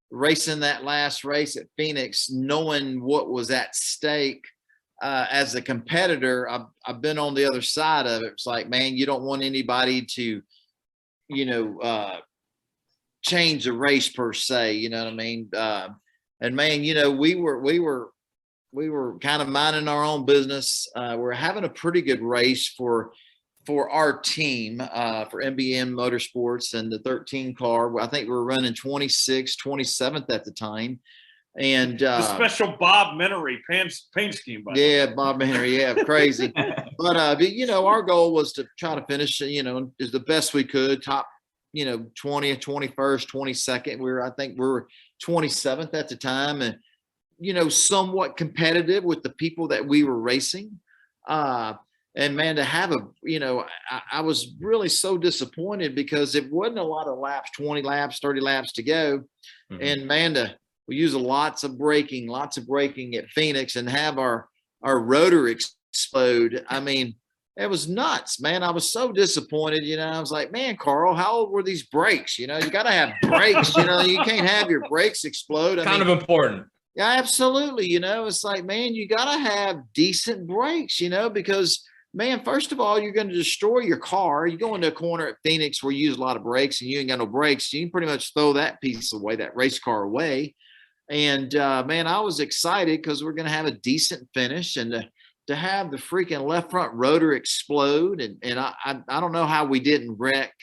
Racing that last race at Phoenix, knowing what was at stake as a competitor, I've been on the other side of it. It's like, man, you don't want anybody to, you know, change the race per se. You know what I mean? And man, you know, we were kind of minding our own business. We're having a pretty good race for our team, for MBM Motorsports and the 13 car. I think we were running 26th, 27th at the time. And the special Bob Menery paint scheme. Bob Menery. Yeah, crazy. But you know, our goal was to try to finish, you know, as the best we could, top, you know, 20th, 21st, 22nd. I think we were 27th at the time, and, you know, somewhat competitive with the people that we were racing. And man, to have you know, I was really so disappointed because it wasn't a lot of laps, 20 laps, 30 laps to go. Mm-hmm. And man, we use lots of braking at Phoenix and have our rotor explode. I mean, it was nuts, man. I was so disappointed. You know, I was like, man, Carl, how old were these brakes? You know, you got to have brakes. You know, you can't have your brakes explode. I mean, of important. Yeah, absolutely. You know, it's like, man, you got to have decent brakes, you know, because, man, first of all, you're going to destroy your car. You go into a corner at Phoenix where you use a lot of brakes and you ain't got no brakes. You can pretty much throw that piece away, that race car away. And, man, I was excited because we're going to have a decent finish and to have the freaking left front rotor explode. And I don't know how we didn't wreck.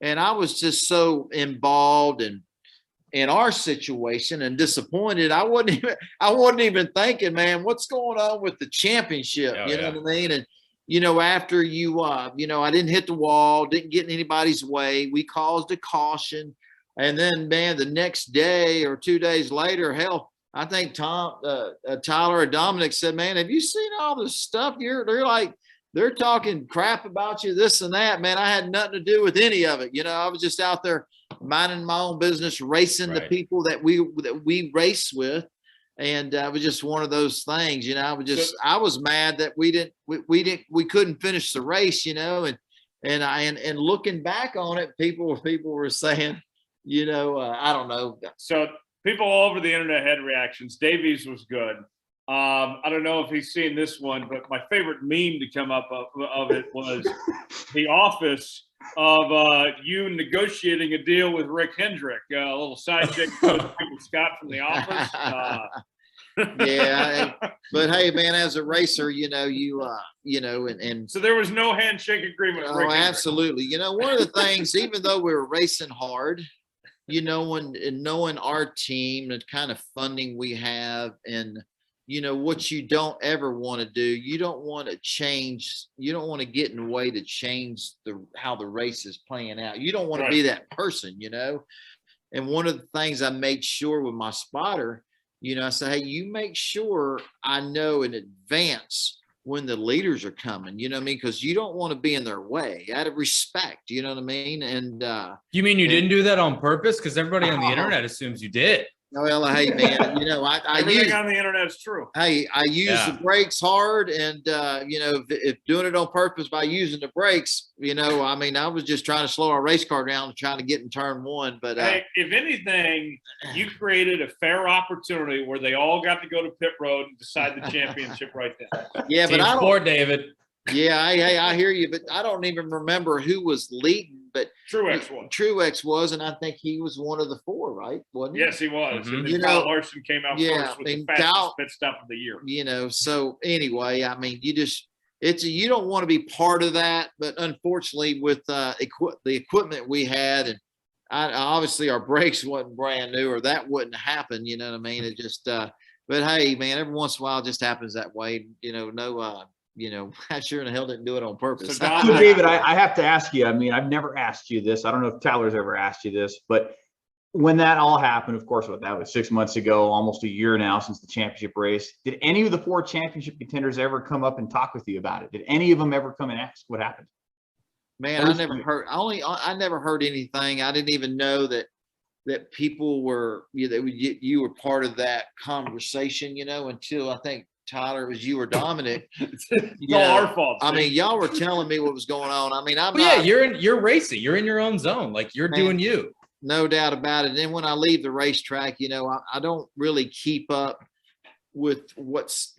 And I was just so involved in our situation and disappointed. I wasn't even thinking, man, what's going on with the championship? You know what I mean? And, you know, after you know, I didn't hit the wall, didn't get in anybody's way. We caused a caution. And then, man, the next day or 2 days later, hell, I think Tyler or Dominic said, man, have you seen all this stuff? They're talking crap about you, this and that. Man, I had nothing to do with any of it. You know, I was just out there minding my own business, racing the people that we race with. And it was just one of those things, you know. I was mad that we couldn't finish the race, you know. And looking back on it, people were saying, you know, I don't know. So people all over the internet had reactions. Daveys was good. I don't know if he's seen this one, but my favorite meme to come up of it was the office of you negotiating a deal with Rick Hendrick, a little side chick with Michael Scott from The Office. Yeah, but hey, man, as a racer, you know, you know, and so there was no handshake agreement. Oh, absolutely. You know, one of the things, even though we were racing hard, you know, and knowing our team, the kind of funding we have, and you know what you don't ever want to do. You don't want to change. You don't want to get in the way to change how the race is playing out. You don't want to be that person, you know. And one of the things I made sure with my spotter, I say, hey, you make sure I know in advance when the leaders are coming, you know what I mean? Because you don't want to be in their way out of respect, you know what I mean? And you mean you didn't do that on purpose? Because everybody on the internet assumes you did. well, hey man, I Everything use on the internet is true. hey, I use the brakes hard, and if doing it on purpose by using the brakes, I mean, I was just trying to slow our race car down and trying to get in turn one. But hey, if anything, you created a fair opportunity where they all got to go to pit road and decide the championship right there. yeah, Team but sport, David. Yeah, I hear you, but I don't even remember who was leading. But Truex was, and I think he was one of the four, right? Wasn't he? Yes, he was. Mm-hmm. And Kyle Larson came out first with the fastest pit stop of the year. So anyway, I mean, you don't want to be part of that, but unfortunately, with the equipment we had, and obviously our brakes wasn't brand new, or that wouldn't happen. You know what I mean? It just, but hey, man, every once in a while, it just happens that way. I sure in the hell didn't do it on purpose. So David, I have to ask you, I mean, I've never asked you this. I don't know if Tyler's ever asked you this, but when that all happened, of course, that was 6 months ago, almost a year now since the championship race. Did any of the four championship contenders ever come up and talk with you about it? Did any of them ever come and ask what happened? Man, I never heard anything. I didn't even know that people were, you were part of that conversation, until I think Tyler, it was you or Dominic. It's all our fault. I mean, y'all were telling me what was going on. I mean, you're racing. You're in your own zone. Like you're doing you. No doubt about it. And then when I leave the racetrack, I don't really keep up with what's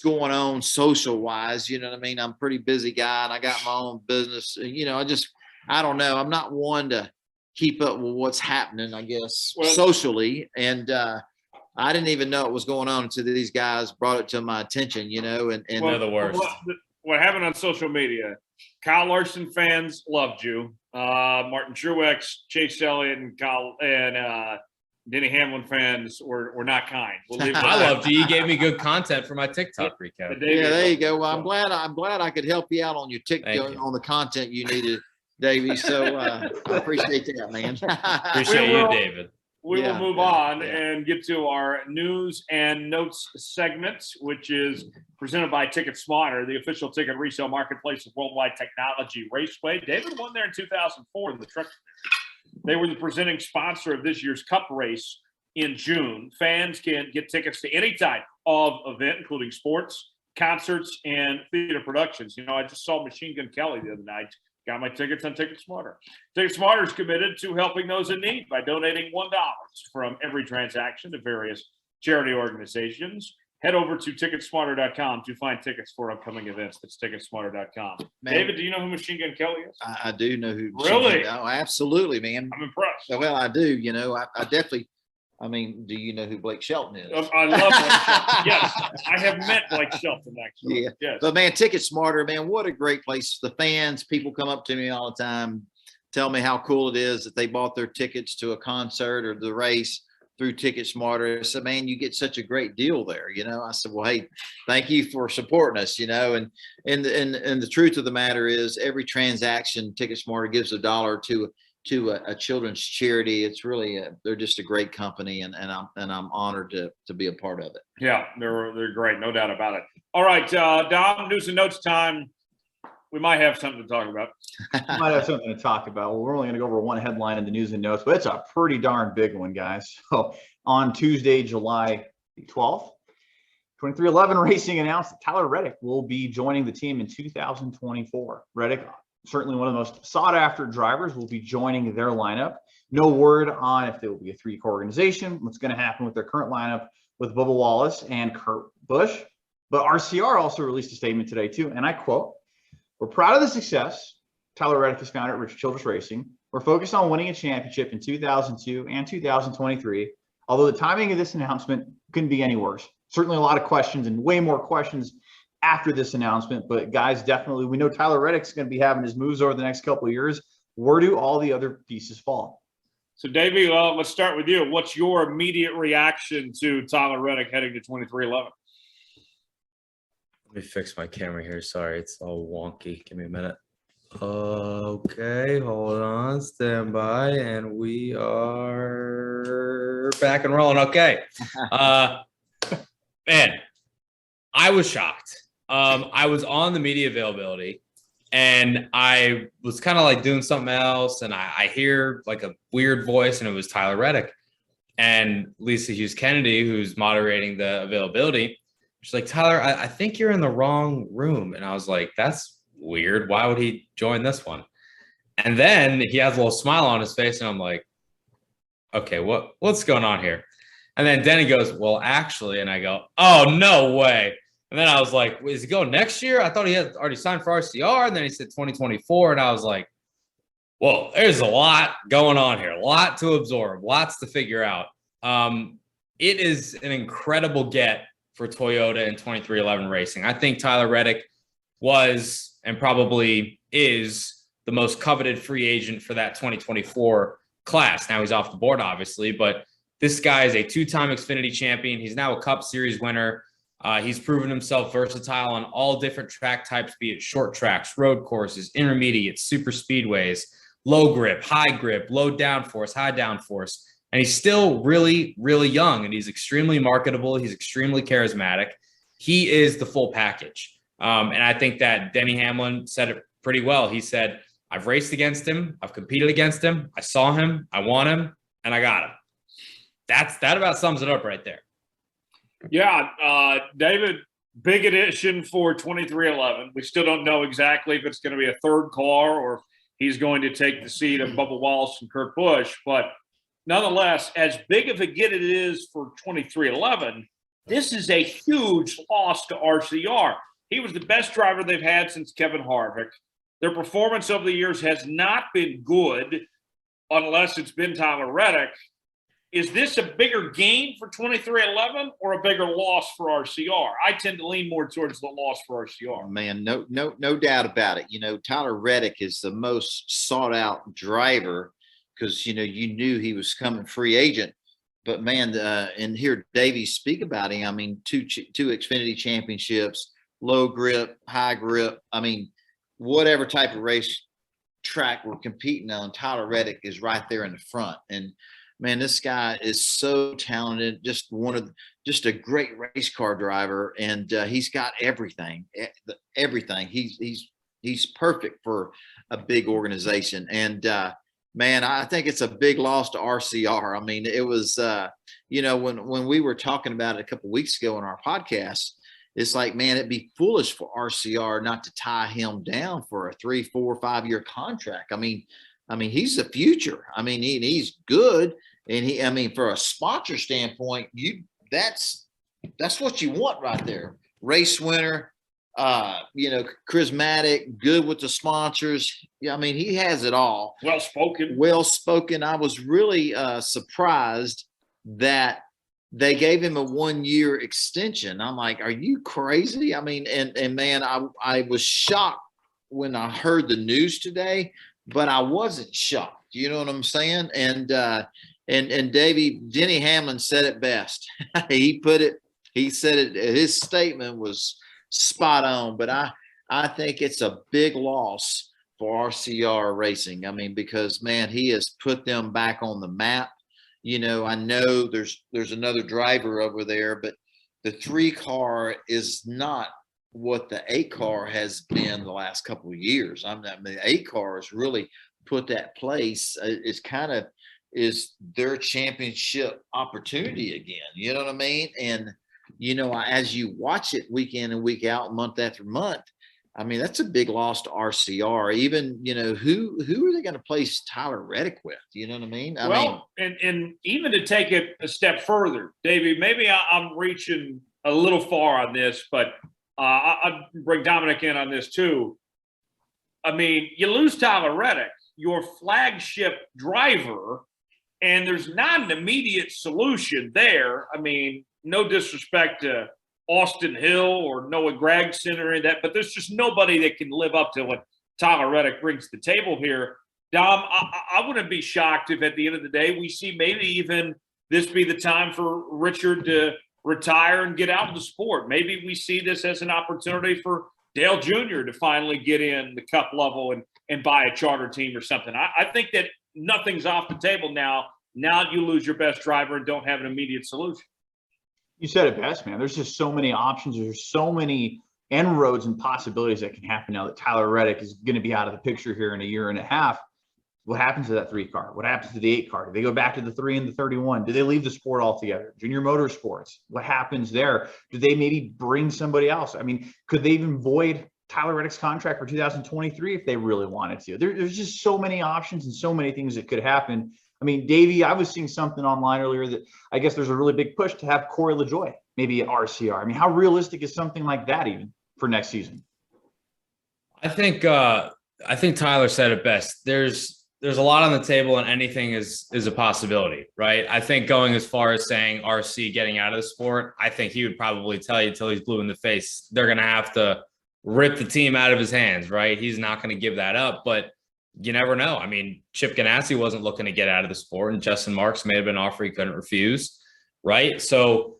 going on social wise. You know what I mean? I'm a pretty busy guy, and I got my own business. I don't know. I'm not one to keep up with what's happening, I guess, socially. And I didn't even know what was going on until these guys brought it to my attention, and they're the worst. What happened on social media? Kyle Larson fans loved you. Martin Truex, Chase Elliott, and Denny Hamlin fans were not kind. I loved you. You gave me good content for my TikTok recap. Yeah, there you go. Well, I'm glad I could help you out on your TikTok on the content you needed, Davey. So I appreciate that, man. Appreciate you, David. We will move on and get to our news and notes segment, which is presented by TicketSmarter, the official ticket resale marketplace of Worldwide Technology Raceway. David won there in 2004 in the truck. They were the presenting sponsor of this year's Cup race in June. Fans can get tickets to any type of event, including sports, concerts, and theater productions. I just saw Machine Gun Kelly the other night. Got my tickets on TicketSmarter. TicketSmarter is committed to helping those in need by donating $1 from every transaction to various charity organizations. Head over to TicketSmarter.com to find tickets for upcoming events. That's TicketSmarter.com. David, do you know who Machine Gun Kelly is? I do know who. Really? Oh, absolutely, man. I'm impressed. Well, I do. I definitely. I mean, do you know who Blake Shelton is? I love Blake Shelton. Yes, I have met Blake Shelton, actually. Yeah. Yes. But, man, TicketSmarter, man, what a great place. The fans, people come up to me all the time, tell me how cool it is that they bought their tickets to a concert or the race through TicketSmarter. So, man, you get such a great deal there. I said, well, hey, thank you for supporting us, and the truth of the matter is every transaction TicketSmarter gives $1 to a children's charity. It's really they're just a great company, and I'm honored to be a part of it. Yeah, they're great, no doubt about it. All right, Dom, news and notes time. We might have something to talk about. We might have something to talk about. Well, we're only going to go over one headline in the news and notes, but it's a pretty darn big one, guys. So on Tuesday, July 12th, 2311 Racing announced that Tyler Reddick will be joining the team in 2024. Reddick, certainly one of the most sought-after drivers, will be joining their lineup. No word on if there will be a three-car organization, what's going to happen with their current lineup with Bubba Wallace and Kurt Busch. But RCR also released a statement today, too, and I quote, "We're proud of the success Tyler Reddick has found at Richard Childress Racing. We're focused on winning a championship in 2002 and 2023, although the timing of this announcement couldn't be any worse. Certainly a lot of questions and way more questions after this announcement, but guys, definitely, we know Tyler Reddick's going to be having his moves over the next couple of years. Where do all the other pieces fall?" So, Davey, let's start with you. What's your immediate reaction to Tyler Reddick heading to 2311? Let me fix my camera here. Sorry, it's all wonky. Give me a minute. Okay, hold on, stand by, and we are back and rolling. Okay. Man, I was shocked. I was on the media availability and I was kind of like doing something else, and I hear like a weird voice, and it was Tyler Reddick. And Lisa Hughes Kennedy, who's moderating the availability, she's like, Tyler, I think you're in the wrong room. And I was like, that's weird. Why would he join this one? And then he has a little smile on his face, and I'm like, okay, what's going on here? And then Denny goes, well, actually, and I go, oh, no way. And then I was like, is he going next year? I thought he had already signed for RCR. And then he said 2024. And I was like, well, there's a lot going on here, a lot to absorb, lots to figure out. It is an incredible get for Toyota in 2311 racing. I think Tyler Reddick was and probably is the most coveted free agent for that 2024 class. Now he's off the board, obviously, but this guy is a two-time Xfinity champion. He's now a Cup Series winner. He's proven himself versatile on all different track types, be it short tracks, road courses, intermediate, super speedways, low grip, high grip, low downforce, high downforce. And he's still really, really young, and he's extremely marketable. He's extremely charismatic. He is the full package. And I think that Denny Hamlin said it pretty well. He said, I've raced against him. I've competed against him. I saw him. I want him, and I got him. That about sums it up right there. Yeah, David, big addition for 2311. We still don't know exactly if it's going to be a third car or if he's going to take the seat of Bubba Wallace and Kurt Busch. But nonetheless, as big of a get it is for 2311, this is a huge loss to RCR. He was the best driver they've had since Kevin Harvick. Their performance over the years has not been good unless it's been Tyler Reddick. Is this a bigger gain for 2311 or a bigger loss for RCR? I tend to lean more towards the loss for RCR. Man, no doubt about it. You know, Tyler Reddick is the most sought out driver because, you knew he was coming free agent. But man, and hear Daveys speak about him. I mean, two Xfinity championships, low grip, high grip. I mean, whatever type of race track we're competing on, Tyler Reddick is right there in the front. And man, this guy is so talented. Just a great race car driver, and he's got everything. Everything. He's perfect for a big organization. And man, I think it's a big loss to RCR. I mean, it was when we were talking about it a couple of weeks ago on our podcast, it's like, man, it'd be foolish for RCR not to tie him down for a 3, 4, 5 year contract. I mean, he's the future. I mean, he's good. And for a sponsor standpoint, that's what you want right there. Race winner, charismatic, good with the sponsors. Yeah, I mean, he has it all. Well spoken. I was really surprised that they gave him a 1 year extension. I'm like, are you crazy? I mean, and man, I was shocked when I heard the news today, but I wasn't shocked. You know what I'm saying? And Denny Hamlin said it best. He said it, his statement was spot on, but I think it's a big loss for RCR Racing. I mean, because man, he has put them back on the map. I know there's another driver over there, but the 3 car is not what the 8 car has been the last couple of years. The 8 car has really put that place. Is their championship opportunity again. You know what I mean? And, as you watch it week in and week out, month after month, I mean, that's a big loss to RCR. Even, who are they going to place Tyler Reddick with? You know what I mean? And even to take it a step further, Davey, maybe I'm reaching a little far on this, but I'll bring Dominic in on this too. I mean, you lose Tyler Reddick, your flagship driver, and there's not an immediate solution there. I mean, no disrespect to Austin Hill or Noah Gragson or any of that, but there's just nobody that can live up to what Tyler Reddick brings to the table here. Dom, I wouldn't be shocked if at the end of the day we see maybe even this be the time for Richard to retire and get out of the sport. Maybe we see this as an opportunity for Dale Jr. to finally get in the Cup level and buy a charter team or something. I think that nothing's off the table now. Now you lose your best driver and don't have an immediate solution. You said it best, man. There's just so many options. There's so many inroads and possibilities that can happen now that Tyler Reddick is going to be out of the picture here in a year and a half. What happens to that 3 car? What happens to the 8 car? Do they go back to the 3 and the 31? Do they leave the sport altogether? Junior Motorsports, what happens there? Do they maybe bring somebody else? I mean, could they even void Tyler Reddick's contract for 2023 if they really wanted to? There's just so many options and so many things that could happen. I mean, Davey, I was seeing something online earlier that I guess there's a really big push to have Corey LaJoie maybe at RCR. I mean, how realistic is something like that even for next season? I think Tyler said it best. There's a lot on the table, and anything is a possibility, right? I think going as far as saying RC getting out of the sport, I think he would probably tell you till he's blue in the face, they're going to have to rip the team out of his hands, right? He's not going to give that up, but you never know. I mean, Chip Ganassi wasn't looking to get out of the sport, and Justin Marks may have been an offer he couldn't refuse, right? So,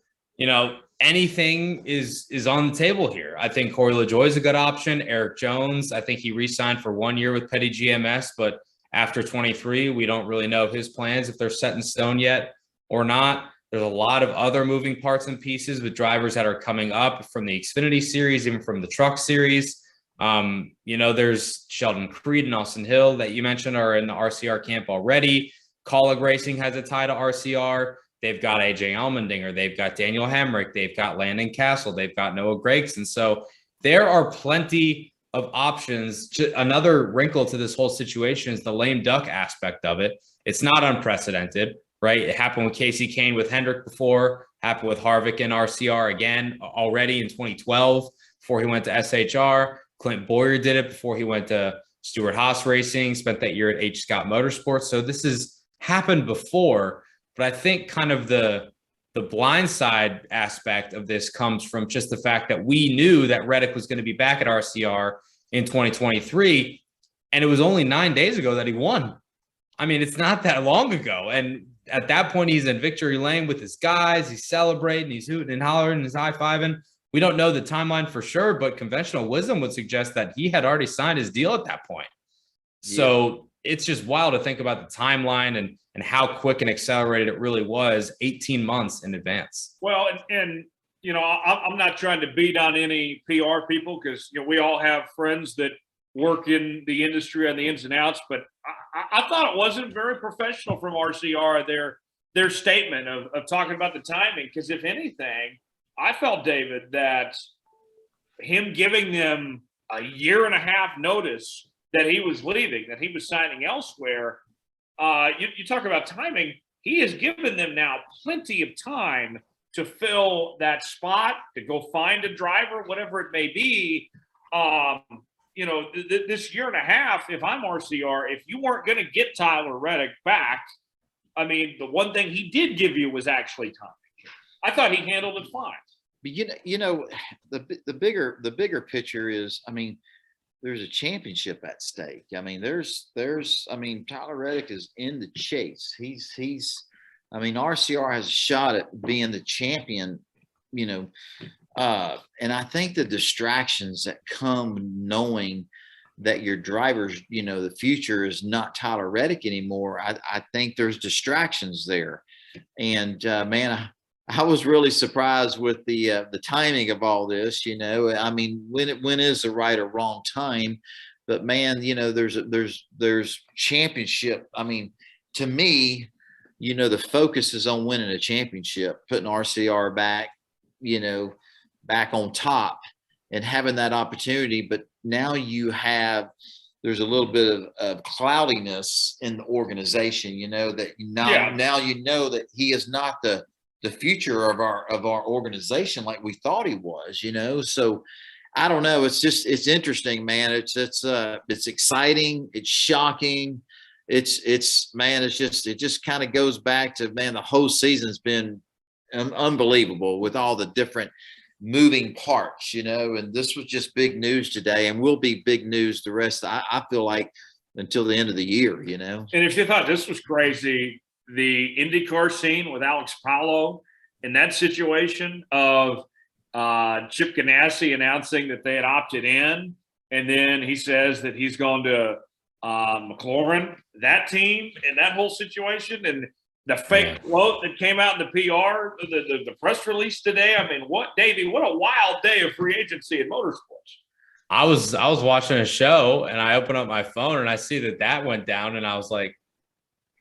anything is on the table here. I think Corey LaJoie is a good option. Eric Jones, I think he re-signed for 1 year with Petty GMS, but after 23, we don't really know his plans, if they're set in stone yet or not. There's a lot of other moving parts and pieces with drivers that are coming up from the Xfinity series, even from the Truck series. There's Sheldon Creed and Austin Hill that you mentioned are in the RCR camp already. Colleague Racing has a tie to RCR. They've got AJ Allmendinger. They've got Daniel Hemrick. They've got Landon Castle. They've got Noah Gregson. So there are plenty of options. Another wrinkle to this whole situation is the lame duck aspect of it. It's not unprecedented, right? It happened with Casey Kane with Hendrick before, happened with Harvick and RCR again already in 2012 before he went to SHR. Clint Boyer did it before he went to Stewart Haas Racing, spent that year at H. Scott Motorsports. So this has happened before, but I think kind of the blindside aspect of this comes from just the fact that we knew that Reddick was going to be back at RCR in 2023, and it was only 9 days ago that he won. I mean, it's not that long ago, and at that point, he's in victory lane with his guys. He's celebrating, he's hooting and hollering, he's high-fiving. We don't know the timeline for sure, but conventional wisdom would suggest that he had already signed his deal at that point. Yeah. So it's just wild to think about the timeline and how quick and accelerated it really was 18 months in advance. Well, and I'm not trying to beat on any PR people because, we all have friends that work in the industry on the ins and outs, but I thought it wasn't very professional from RCR, their statement of talking about the timing, because if anything, I felt, David, that him giving them a year and a half notice that he was leaving, that he was signing elsewhere, you talk about timing, he has given them now plenty of time to fill that spot, to go find a driver, whatever it may be. This year and a half, if I'm RCR, if you weren't going to get Tyler Reddick back, I mean, the one thing he did give you was actually time. I thought he handled it fine. But the bigger picture is, I mean, there's a championship at stake. I mean, Tyler Reddick is in the chase. RCR has a shot at being the champion, and I think the distractions that come knowing that your drivers, the future is not Tyler Reddick anymore. I think there's distractions there. And I was really surprised with the timing of all this, I mean, when is the right or wrong time? But man, there's championship. I mean, to me, the focus is on winning a championship, putting RCR back, back on top and having that opportunity. But now there's a little bit of cloudiness in the organization, that now that he is not the future of our organization like we thought he was, So I don't know. It's interesting, man. It's exciting. It's shocking. It just kind of goes back to, man, the whole season's been unbelievable with all the different moving parts, and this was just big news today and will be big news the rest. I feel like until the end of the year, And if you thought this was crazy, the IndyCar scene with Alex Palou in that situation of Chip Ganassi announcing that they had opted in, and then he says that he's gone to McLaurin, that team, and that whole situation, and the fake quote that came out in the PR, the press release today. I mean, what a wild day of free agency in motorsports. I was watching a show and I open up my phone and I see that went down and I was like,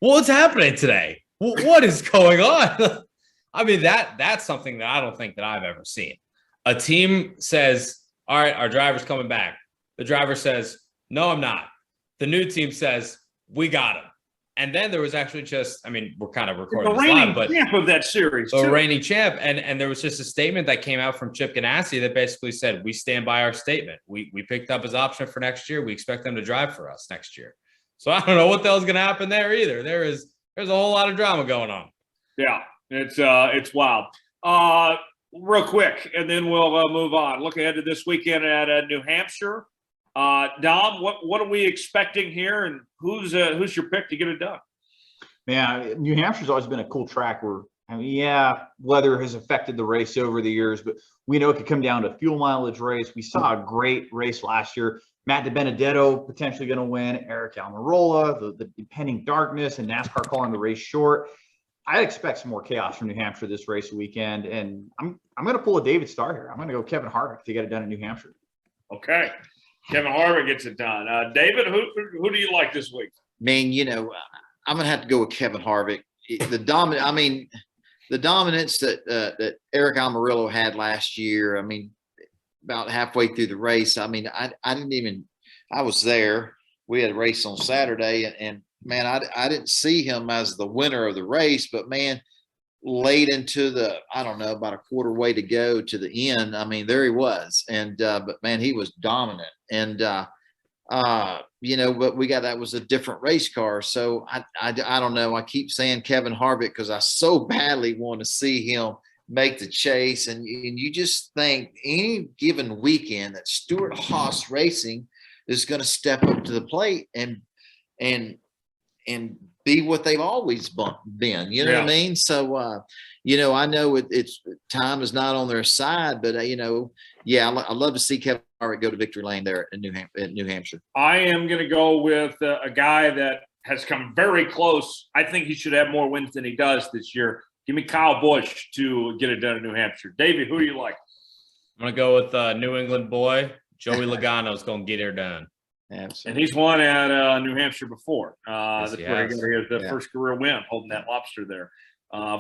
what's happening today? What is going on? I mean, that's something that I don't think that I've ever seen. A team says, all right, our driver's coming back. The driver says, no, I'm not. The new team says, we got him. And then there was actually we're kind of recording the this reigning live, but champ of that series. The reigning champ. And there was just a statement that came out from Chip Ganassi that basically said, we stand by our statement. We picked up his option for next year. We expect them to drive for us next year. So I don't know what the hell's going to happen there either. There's a whole lot of drama going on. Yeah, it's wild. Real quick, and then we'll move on. Look ahead to this weekend at New Hampshire. Dom, what are we expecting here, and who's your pick to get it done? Man, New Hampshire's always been a cool track where, weather has affected the race over the years, but we know it could come down to a fuel mileage race. We saw a great race last year. Matt DiBenedetto potentially going to win, Eric Almirola, the impending darkness, and NASCAR calling the race short. I expect some more chaos from New Hampshire this race weekend, and I'm going to pull a David Starr here. I'm going to go Kevin Harvick to get it done in New Hampshire. Okay. Kevin Harvick gets it done. David, who do you like this week? Man, I'm going to have to go with Kevin Harvick. The dominance that Eric Almirola had last year, about halfway through the race, I was there. We had a race on Saturday, and man, I didn't see him as the winner of the race, but man, late into about a quarter way to go to the end, there he was. And, but man, he was dominant. And, but that was a different race car. So I don't know. I keep saying Kevin Harvick because I so badly want to see him make the chase. And you just think any given weekend that Stewart-Haas Racing is going to step up to the plate and be what they've always been, what I mean? So, I know it's time is not on their side, but I'd love to see Kevin Harvick go to victory lane there in New Hampshire. I am going to go with a guy that has come very close. I think he should have more wins than he does this year. Give me Kyle Busch to get it done in New Hampshire. David, who do you like? I'm going to go with New England boy. Joey Logano's going to get her done. Absolutely. And he's won at New Hampshire before. Yes, that's where he got his first career win, holding that lobster there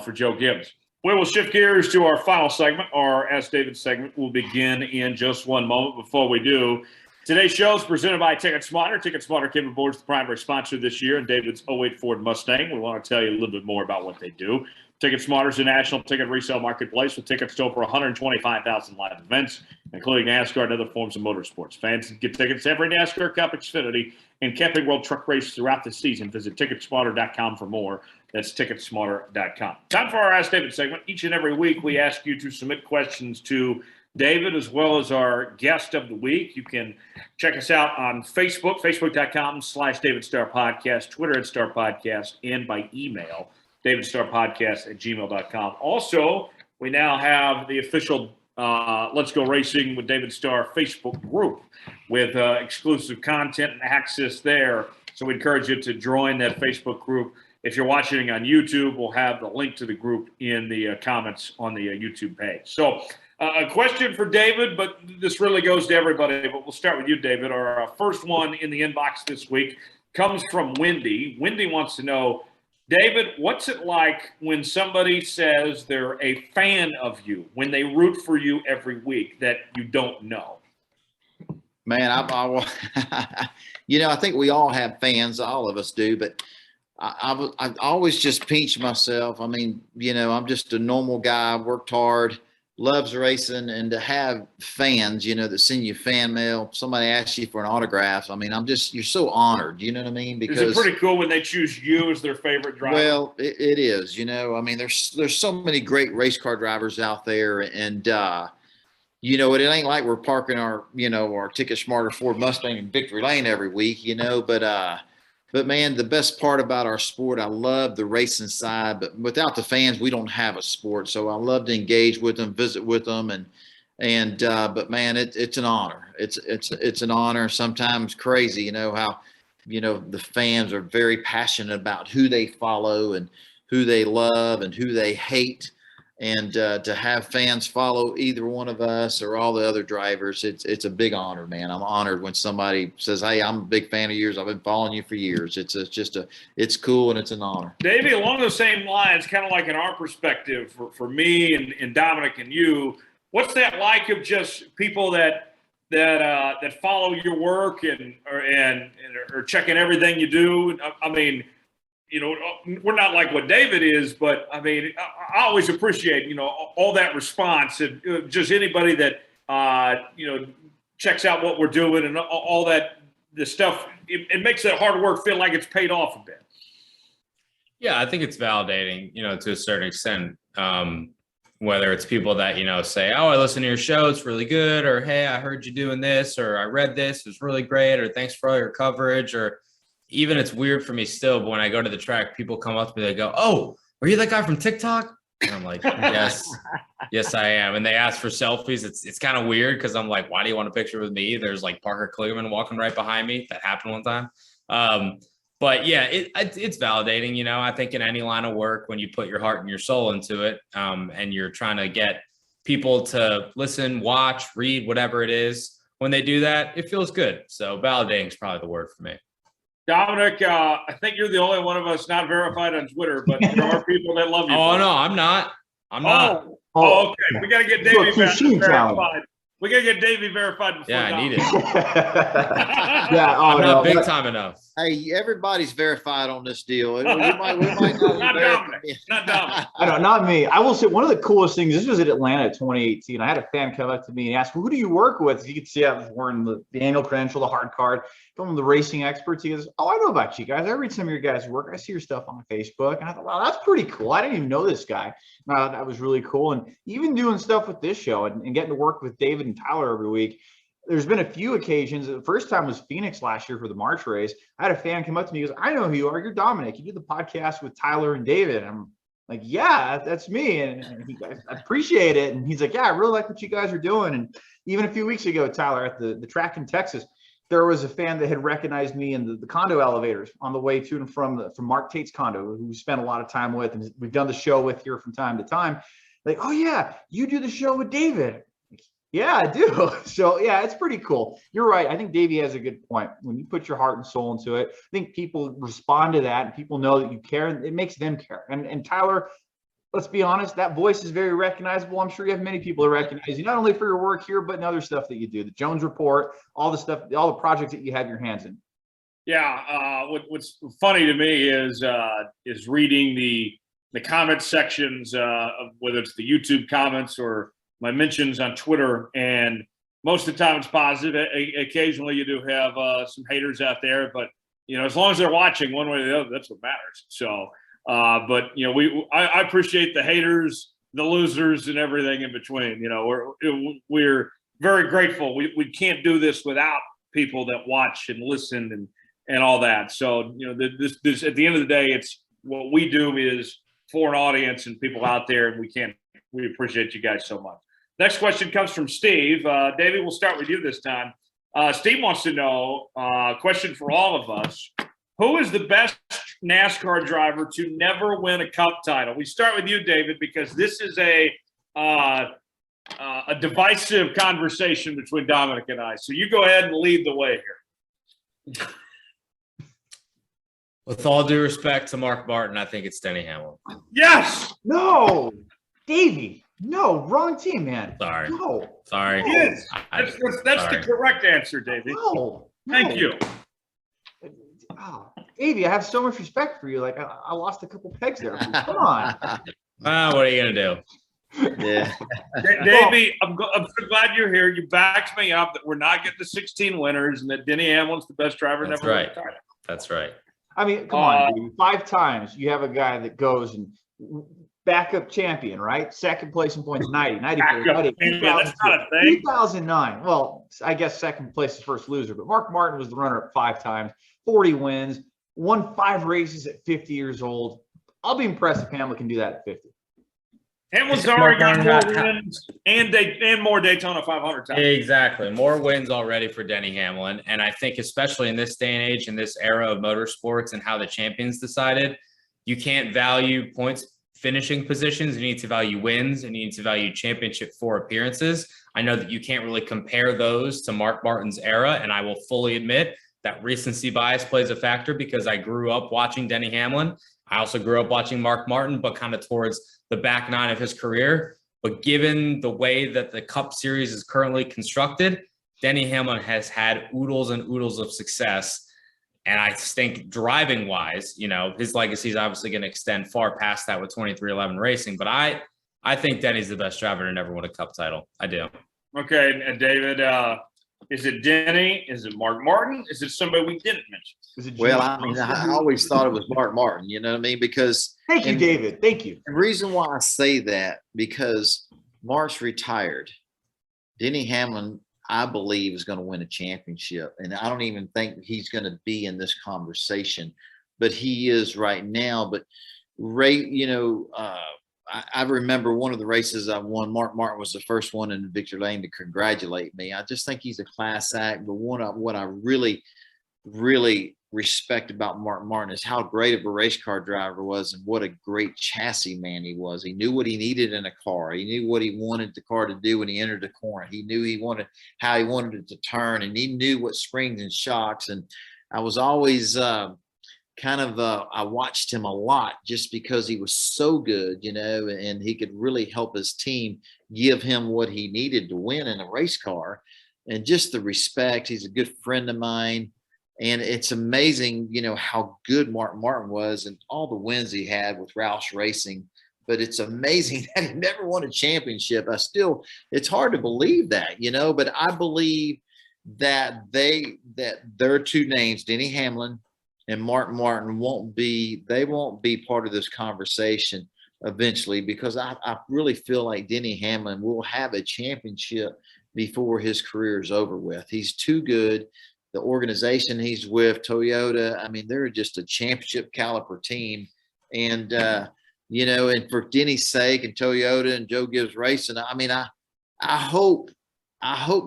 for Joe Gibbs. We will shift gears to our final segment. Our Ask David segment will begin in just one moment. Before we do, today's show is presented by TicketSmarter. TicketSmarter came aboard as the primary sponsor this year in David's 08 Ford Mustang. We want to tell you a little bit more about what they do. TicketSmarter is a national ticket resale marketplace with tickets to over 125,000 live events, including NASCAR and other forms of motorsports. Fans can get tickets to every NASCAR Cup, Xfinity, and Camping World Truck Race throughout the season. Visit TicketSmarter.com for more. That's TicketSmarter.com. Time for our Ask David segment. Each and every week, we ask you to submit questions to David as well as our guest of the week. You can check us out on Facebook, Facebook.com/David Starr Podcast, Twitter @Starr Podcast, and by email, DavidStarrPodcast@gmail.com. Also, we now have the official Let's Go Racing with David Starr Facebook group with exclusive content and access there. So we encourage you to join that Facebook group. If you're watching on YouTube, we'll have the link to the group in the comments on the YouTube page. So a question for David, but this really goes to everybody. But we'll start with you, David. Our first one in the inbox this week comes from Wendy. Wendy wants to know, David, what's it like when somebody says they're a fan of you, when they root for you every week that you don't know? Man, I think we all have fans, all of us do, but I always just pinch myself. I'm just a normal guy, worked hard, loves racing, and to have fans, that send you fan mail, somebody asks you for an autograph. You're so honored, you know what I mean? Because is it pretty cool when they choose you as their favorite driver? Well, it is, there's so many great race car drivers out there, and it ain't like we're parking our TicketSmarter Ford Mustang in Victory Lane every week, but man, the best part about our sport, I love the racing side, but without the fans, we don't have a sport. So I love to engage with them, visit with them, and And but man, it's an honor. It's an honor. Sometimes crazy, how the fans are very passionate about who they follow and who they love and who they hate. And to have fans follow either one of us or all the other drivers, it's a big honor, man. I'm honored when somebody says, "Hey, I'm a big fan of yours. I've been following you for years." It's cool and it's an honor. Davey, along the same lines, kind of like in our perspective for me and Dominic and you, what's that like of just people that follow your work and are checking everything you do? I mean, we're not like what David is, but I mean, I always appreciate, all that response and just anybody that, checks out what we're doing and all that, the stuff. It makes that hard work feel like it's paid off a bit. Yeah, I think it's validating, to a certain extent. Whether it's people that, say, "Oh, I listen to your show, it's really good," or "Hey, I heard you doing this," or "I read this, it's really great," or "Thanks for all your coverage," or even it's weird for me still, but when I go to the track, people come up to me, they go, "Oh, were you that guy from TikTok?" And I'm like, yes, I am. And they ask for selfies. It's kind of weird because I'm like, why do you want a picture with me? There's like Parker Kligerman walking right behind me. That happened one time. But yeah, it's validating. I think in any line of work, when you put your heart and your soul into it, and you're trying to get people to listen, watch, read, whatever it is, when they do that, it feels good. So validating is probably the word for me. Dominic, I think you're the only one of us not verified on Twitter, but there are people that love you. Oh, no, I'm not. Oh, okay. We got to get Davey verified. We got to get Davey verified before. Yeah, I need it. Yeah, I'm not big time enough. Hey, everybody's verified on this deal. We might not Dominic. Not Dominic. I don't, not me. I will say one of the coolest things, this was at Atlanta 2018. I had a fan come up to me and ask, "Well, who do you work with?" You could see I was wearing the annual credential, the hard card, from the racing experts. He goes, "Oh, I know about you guys. I read some of your guys' work. I see your stuff on Facebook." And I thought, wow, that's pretty cool. I didn't even know this guy. That was really cool. And even doing stuff with this show and getting to work with David and Tyler every week. There's been a few occasions. The first time was Phoenix last year for the March race. I had a fan come up to me. He goes, "I know who you are. You're Dominic. You do the podcast with Tyler and David." I'm like, "Yeah, that's me." And I appreciate it. And he's like, "Yeah, I really like what you guys are doing." And even a few weeks ago, Tyler, at the track in Texas, there was a fan that had recognized me in the condo elevators on the way to and from Mark Tate's condo, who we spent a lot of time with. And we've done the show with here from time to time. Like, "Oh, yeah, you do the show with David." Yeah, I do. So, yeah, it's pretty cool. You're right. I think Davey has a good point. When you put your heart and soul into it, I think people respond to that and people know that you care. And it makes them care. And Tyler, let's be honest, that voice is very recognizable. I'm sure you have many people that recognize you, not only for your work here, but in other stuff that you do, the Jones Report, all the stuff, all the projects that you have your hands in. Yeah. What's funny to me is reading the comment sections of whether it's the YouTube comments or my mentions on Twitter, and most of the time it's positive. Occasionally you do have some haters out there, but as long as they're watching one way or the other, that's what matters. So, but I appreciate the haters, the losers, and everything in between. We're very grateful. We can't do this without people that watch and listen and all that. So, this at the end of the day, it's what we do is for an audience and people out there, and we appreciate you guys so much. Next question comes from Steve. Davey, we'll start with you this time. Steve wants to know, question for all of us, who is the best NASCAR driver to never win a cup title? We start with you, David, because this is a divisive conversation between Dominic and I. So you go ahead and lead the way here. With all due respect to Mark Martin, I think it's Denny Hamlin. Yes! No, Davey. No, wrong team, man. Sorry. No. Sorry. Yes. That's the correct answer, Davey. No. Thank you. Oh, Davey, I have so much respect for you. Like, I lost a couple pegs there. Come on. What are you going to do? Yeah. Davey, I'm so glad you're here. You backed me up that we're not getting to 16 winners and that Denny Hamlin's the best driver That's never right. won a title. That's right. I mean, come on, Davey. 5 times you have a guy that goes and backup champion, right? Second place in points, 90, 94, 90, that's not a thing. 2009. Well, I guess second place is first loser, but Mark Martin was the runner-up 5 times, 40 wins, won 5 races at 50 years old. I'll be impressed if Hamlin can do that at 50. Hamlin's already got more wins and more Daytona 500 times. Exactly. More wins already for Denny Hamlin. And I think especially in this day and age, in this era of motorsports and how the champions decided, you can't value points finishing positions. You need to value wins and you need to value championship 4 appearances. I know that you can't really compare those to Mark Martin's era. And I will fully admit that recency bias plays a factor because I grew up watching Denny Hamlin. I also grew up watching Mark Martin, but kind of towards the back 9 of his career. But given the way that the Cup Series is currently constructed, Denny Hamlin has had oodles and oodles of success. And I think driving wise, his legacy is obviously going to extend far past that with 2311 Racing. But I think Denny's the best driver to never win a Cup title. I do. Okay, and David, is it Denny? Is it Mark Martin? Is it somebody we didn't mention? Well, I always thought it was Mark Martin, you know what I mean? Because thank you, David. Thank you. The reason why I say that, because Mark's retired. Denny Hamlin, I believe, is going to win a championship. And I don't even think he's going to be in this conversation, but he is right now. But I remember one of the races I won. Mark Martin was the first one in Victory Lane to congratulate me. I just think he's a class act. But what I really, really respect about Mark Martin is how great of a race car driver was and what a great chassis man he was. He knew what he needed in a car. He knew what he wanted the car to do when he entered the corner. He knew how he wanted it to turn, and he knew what springs and shocks. And I was always I watched him a lot just because he was so good, and he could really help his team give him what he needed to win in a race car. And just the respect. He's a good friend of mine. And it's amazing, how good Mark Martin was and all the wins he had with Roush Racing. But it's amazing that he never won a championship. It's hard to believe that, but I believe that their 2 names, Denny Hamlin and Mark Martin, won't be part of this conversation eventually, because I really feel like Denny Hamlin will have a championship before his career is over with. He's too good. The organization he's with, Toyota, they're just a championship caliber team. And, and for Denny's sake and Toyota and Joe Gibbs Racing, I hope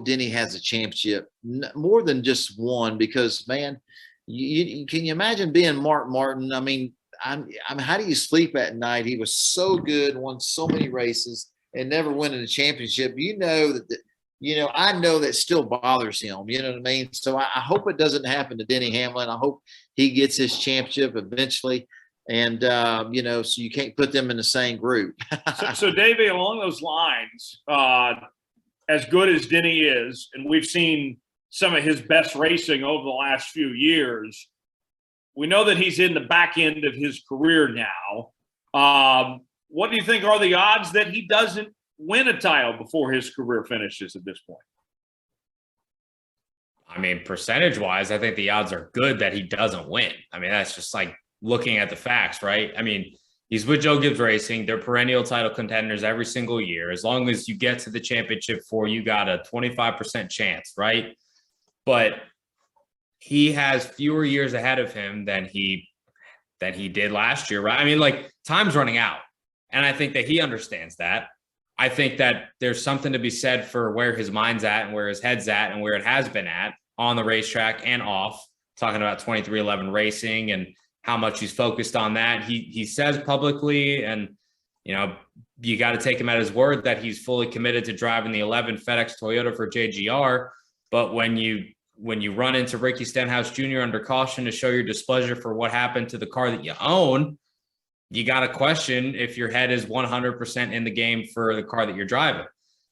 Denny has a championship, more than just one, because, man, can you imagine being Mark Martin? How do you sleep at night? He was so good, won so many races, and never winning a championship. I know that still bothers him. You know what I mean? So I hope it doesn't happen to Denny Hamlin. I hope he gets his championship eventually. And, so you can't put them in the same group. so Davey, along those lines, as good as Denny is, and we've seen some of his best racing over the last few years, we know that he's in the back end of his career now. What do you think are the odds that he doesn't win a title before his career finishes at this point? Percentage wise, I think the odds are good that he doesn't win. That's just like looking at the facts, right? He's with Joe Gibbs Racing. They're perennial title contenders every single year. As long as you get to the championship 4, you got a 25% chance, right? But he has fewer years ahead of him than he did last year, right? Time's running out. And I think that he understands that. I think that there's something to be said for where his mind's at and where his head's at and where it has been at on the racetrack and off, talking about 2311 Racing and how much he's focused on that. He says publicly, and, you got to take him at his word that he's fully committed to driving the 11 FedEx Toyota for JGR. But when you run into Ricky Stenhouse Jr. under caution to show your displeasure for what happened to the car that you own, you got to question if your head is 100% in the game for the car that you're driving.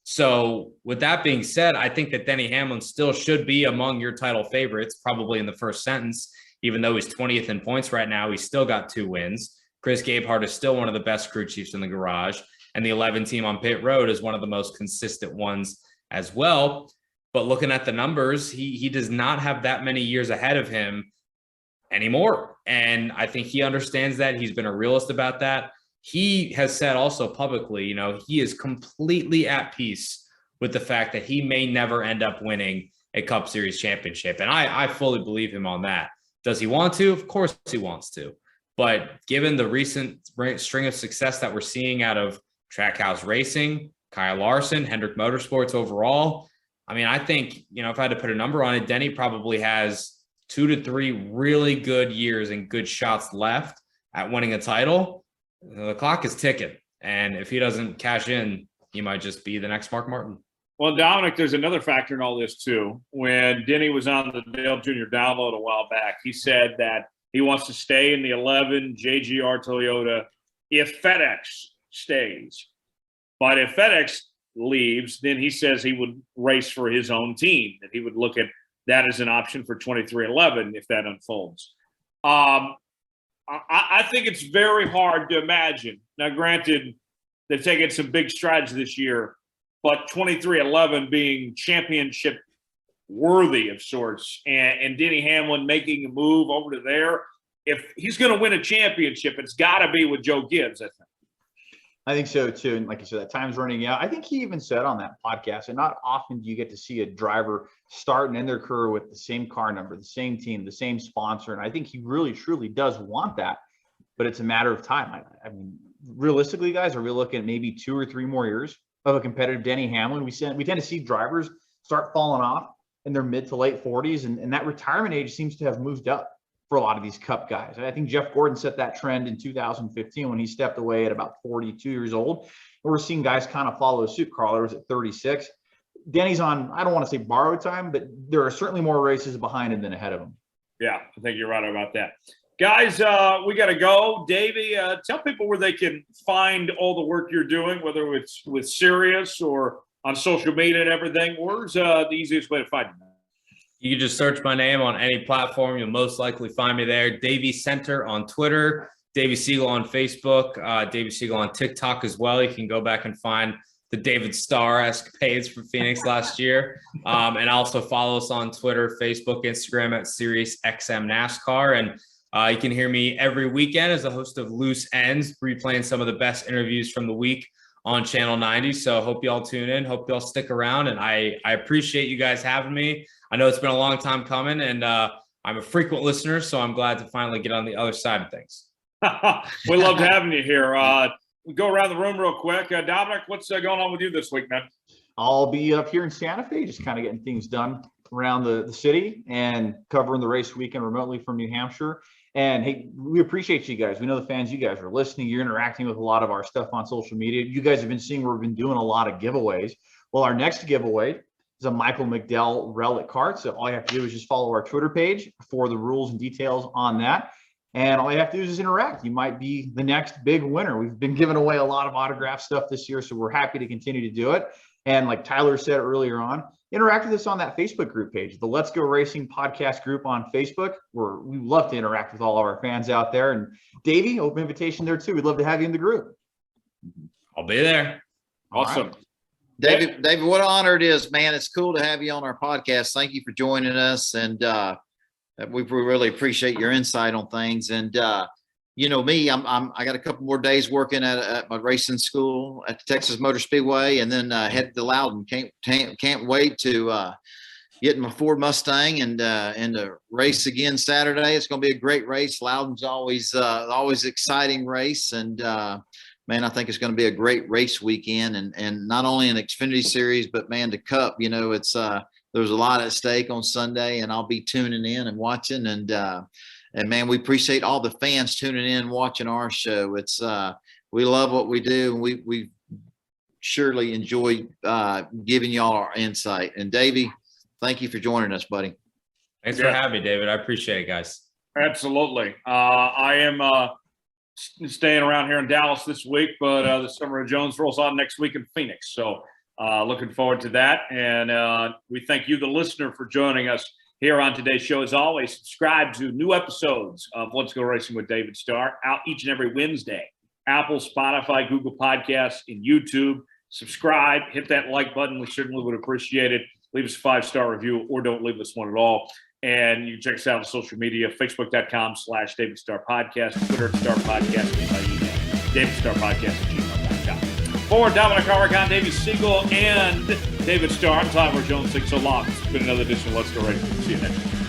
So with that being said, I think that Denny Hamlin still should be among your title favorites, probably in the first sentence. Even though he's 20th in points right now, he's still got 2 wins. Chris Gabehart is still one of the best crew chiefs in the garage. And the 11 team on pit road is one of the most consistent ones as well. But looking at the numbers, he does not have that many years ahead of him anymore. And I think he understands that. He's been a realist about that. He has said also publicly, he is completely at peace with the fact that he may never end up winning a Cup Series championship. And I fully believe him on that. Does he want to? Of course he wants to. But given the recent string of success that we're seeing out of Trackhouse Racing, Kyle Larson, Hendrick Motorsports overall. I mean, I think, if I had to put a number on it, Denny probably has 2 to 3 really good years and good shots left at winning a title. The clock is ticking. And if he doesn't cash in, he might just be the next Mark Martin. Well, Dominic, there's another factor in all this, too. When Denny was on the Dale Jr. download a while back, he said that he wants to stay in the 11 JGR Toyota if FedEx stays. But if FedEx leaves, then he says he would race for his own team, that he would look at that as an option for 23-11 if that unfolds. I think it's very hard to imagine. Now, granted, they've taken some big strides this year, but 23-11 being championship worthy of sorts, and Denny Hamlin making a move over to there. If he's going to win a championship, it's got to be with Joe Gibbs, I think. I think so too. And like you said, that time's running out. I think he even said on that podcast, and not often do you get to see a driver start and end their career with the same car number, the same team, the same sponsor. And I think he really, truly does want that, but it's a matter of time. I mean, realistically, guys, are we looking at maybe 2 or 3 more years of a competitive Denny Hamlin? We tend to see drivers start falling off in their mid to late 40s, and that retirement age seems to have moved up for a lot of these Cup guys. And I think Jeff Gordon set that trend in 2015 when he stepped away at about 42 years old. And we're seeing guys kind of follow suit. Carl Edwards at 36. Denny's on, I don't want to say borrowed time, but there are certainly more races behind him than ahead of him. Yeah, I think you're right about that. Guys, we got to go. Davey, tell people where they can find all the work you're doing, whether it's with Sirius or on social media and everything. Where's the easiest way to find you? You can just search my name on any platform. You'll most likely find me there. Davey Center on Twitter, Davey Segal on Facebook, Davey Segal on TikTok as well. You can go back and find the David Starr escapades from Phoenix last year. And also follow us on Twitter, Facebook, Instagram at SiriusXM NASCAR. And you can hear me every weekend as a host of Loose Ends, replaying some of the best interviews from the week on Channel 90. So hope y'all tune in. Hope y'all stick around. And I appreciate you guys having me. I know it's been a long time coming, and I'm a frequent listener, so I'm glad to finally get on the other side of things. We loved having you here. We go around the room real quick. Dominic, what's going on with you this week, man? I'll be up here in Santa Fe, just kind of getting things done around the city and covering the race weekend remotely from New Hampshire. And hey, we appreciate you guys. We know the fans, you guys are listening. You're interacting with a lot of our stuff on social media. You guys have been seeing we've been doing a lot of giveaways. Well, our next giveaway is a Michael McDowell relic card. So all you have to do is just follow our Twitter page for the rules and details on that. And all you have to do is just interact. You might be the next big winner. We've been giving away a lot of autograph stuff this year, so we're happy to continue to do it. And like Tyler said earlier on, interact with us on that Facebook group page, the Let's Go Racing podcast group on Facebook, where we love to interact with all of our fans out there. And Davey, open invitation there too. We'd love to have you in the group. I'll be there. Awesome. Right. David, what an honor it is, man. It's cool to have you on our podcast. Thank you for joining us. And we really appreciate your insight on things. And, you know me, I got a couple more days working at my racing school at the Texas Motor Speedway, and then head to Loudon. Can't wait to get in my Ford Mustang and to race again Saturday. It's going to be a great race. Loudon's always exciting race, and man, I think it's going to be a great race weekend, and not only an Xfinity Series, but man, the Cup. You know, it's there's a lot at stake on Sunday, and I'll be tuning in and watching. And man, we appreciate all the fans tuning in, watching our show. It's we love what we do, and we surely enjoy giving y'all our insight. And Davey, thank you for joining us, buddy. Thanks for having me, David. I appreciate it, guys. Absolutely. I am staying around here in Dallas this week, but the Summer of Jones rolls on next week in Phoenix. So looking forward to that. And we thank you, the listener, for joining us here on today's show. As always, subscribe to new episodes of Let's Go Racing with David Starr, out each and every Wednesday. Apple, Spotify, Google Podcasts, and YouTube. Subscribe, hit that like button. We certainly would appreciate it. Leave us a 5-star review, or don't leave us one at all. And you can check us out on social media, facebook.com/David Starr Podcast, Twitter Starr Podcast, and by email, davidstarrpodcast@gmail.com. For Dominic Aragon, Davey Segal, and David Starr, I'm Tyler Jones. Thanks so long. It's been another edition of Let's Go Racing. See you next time.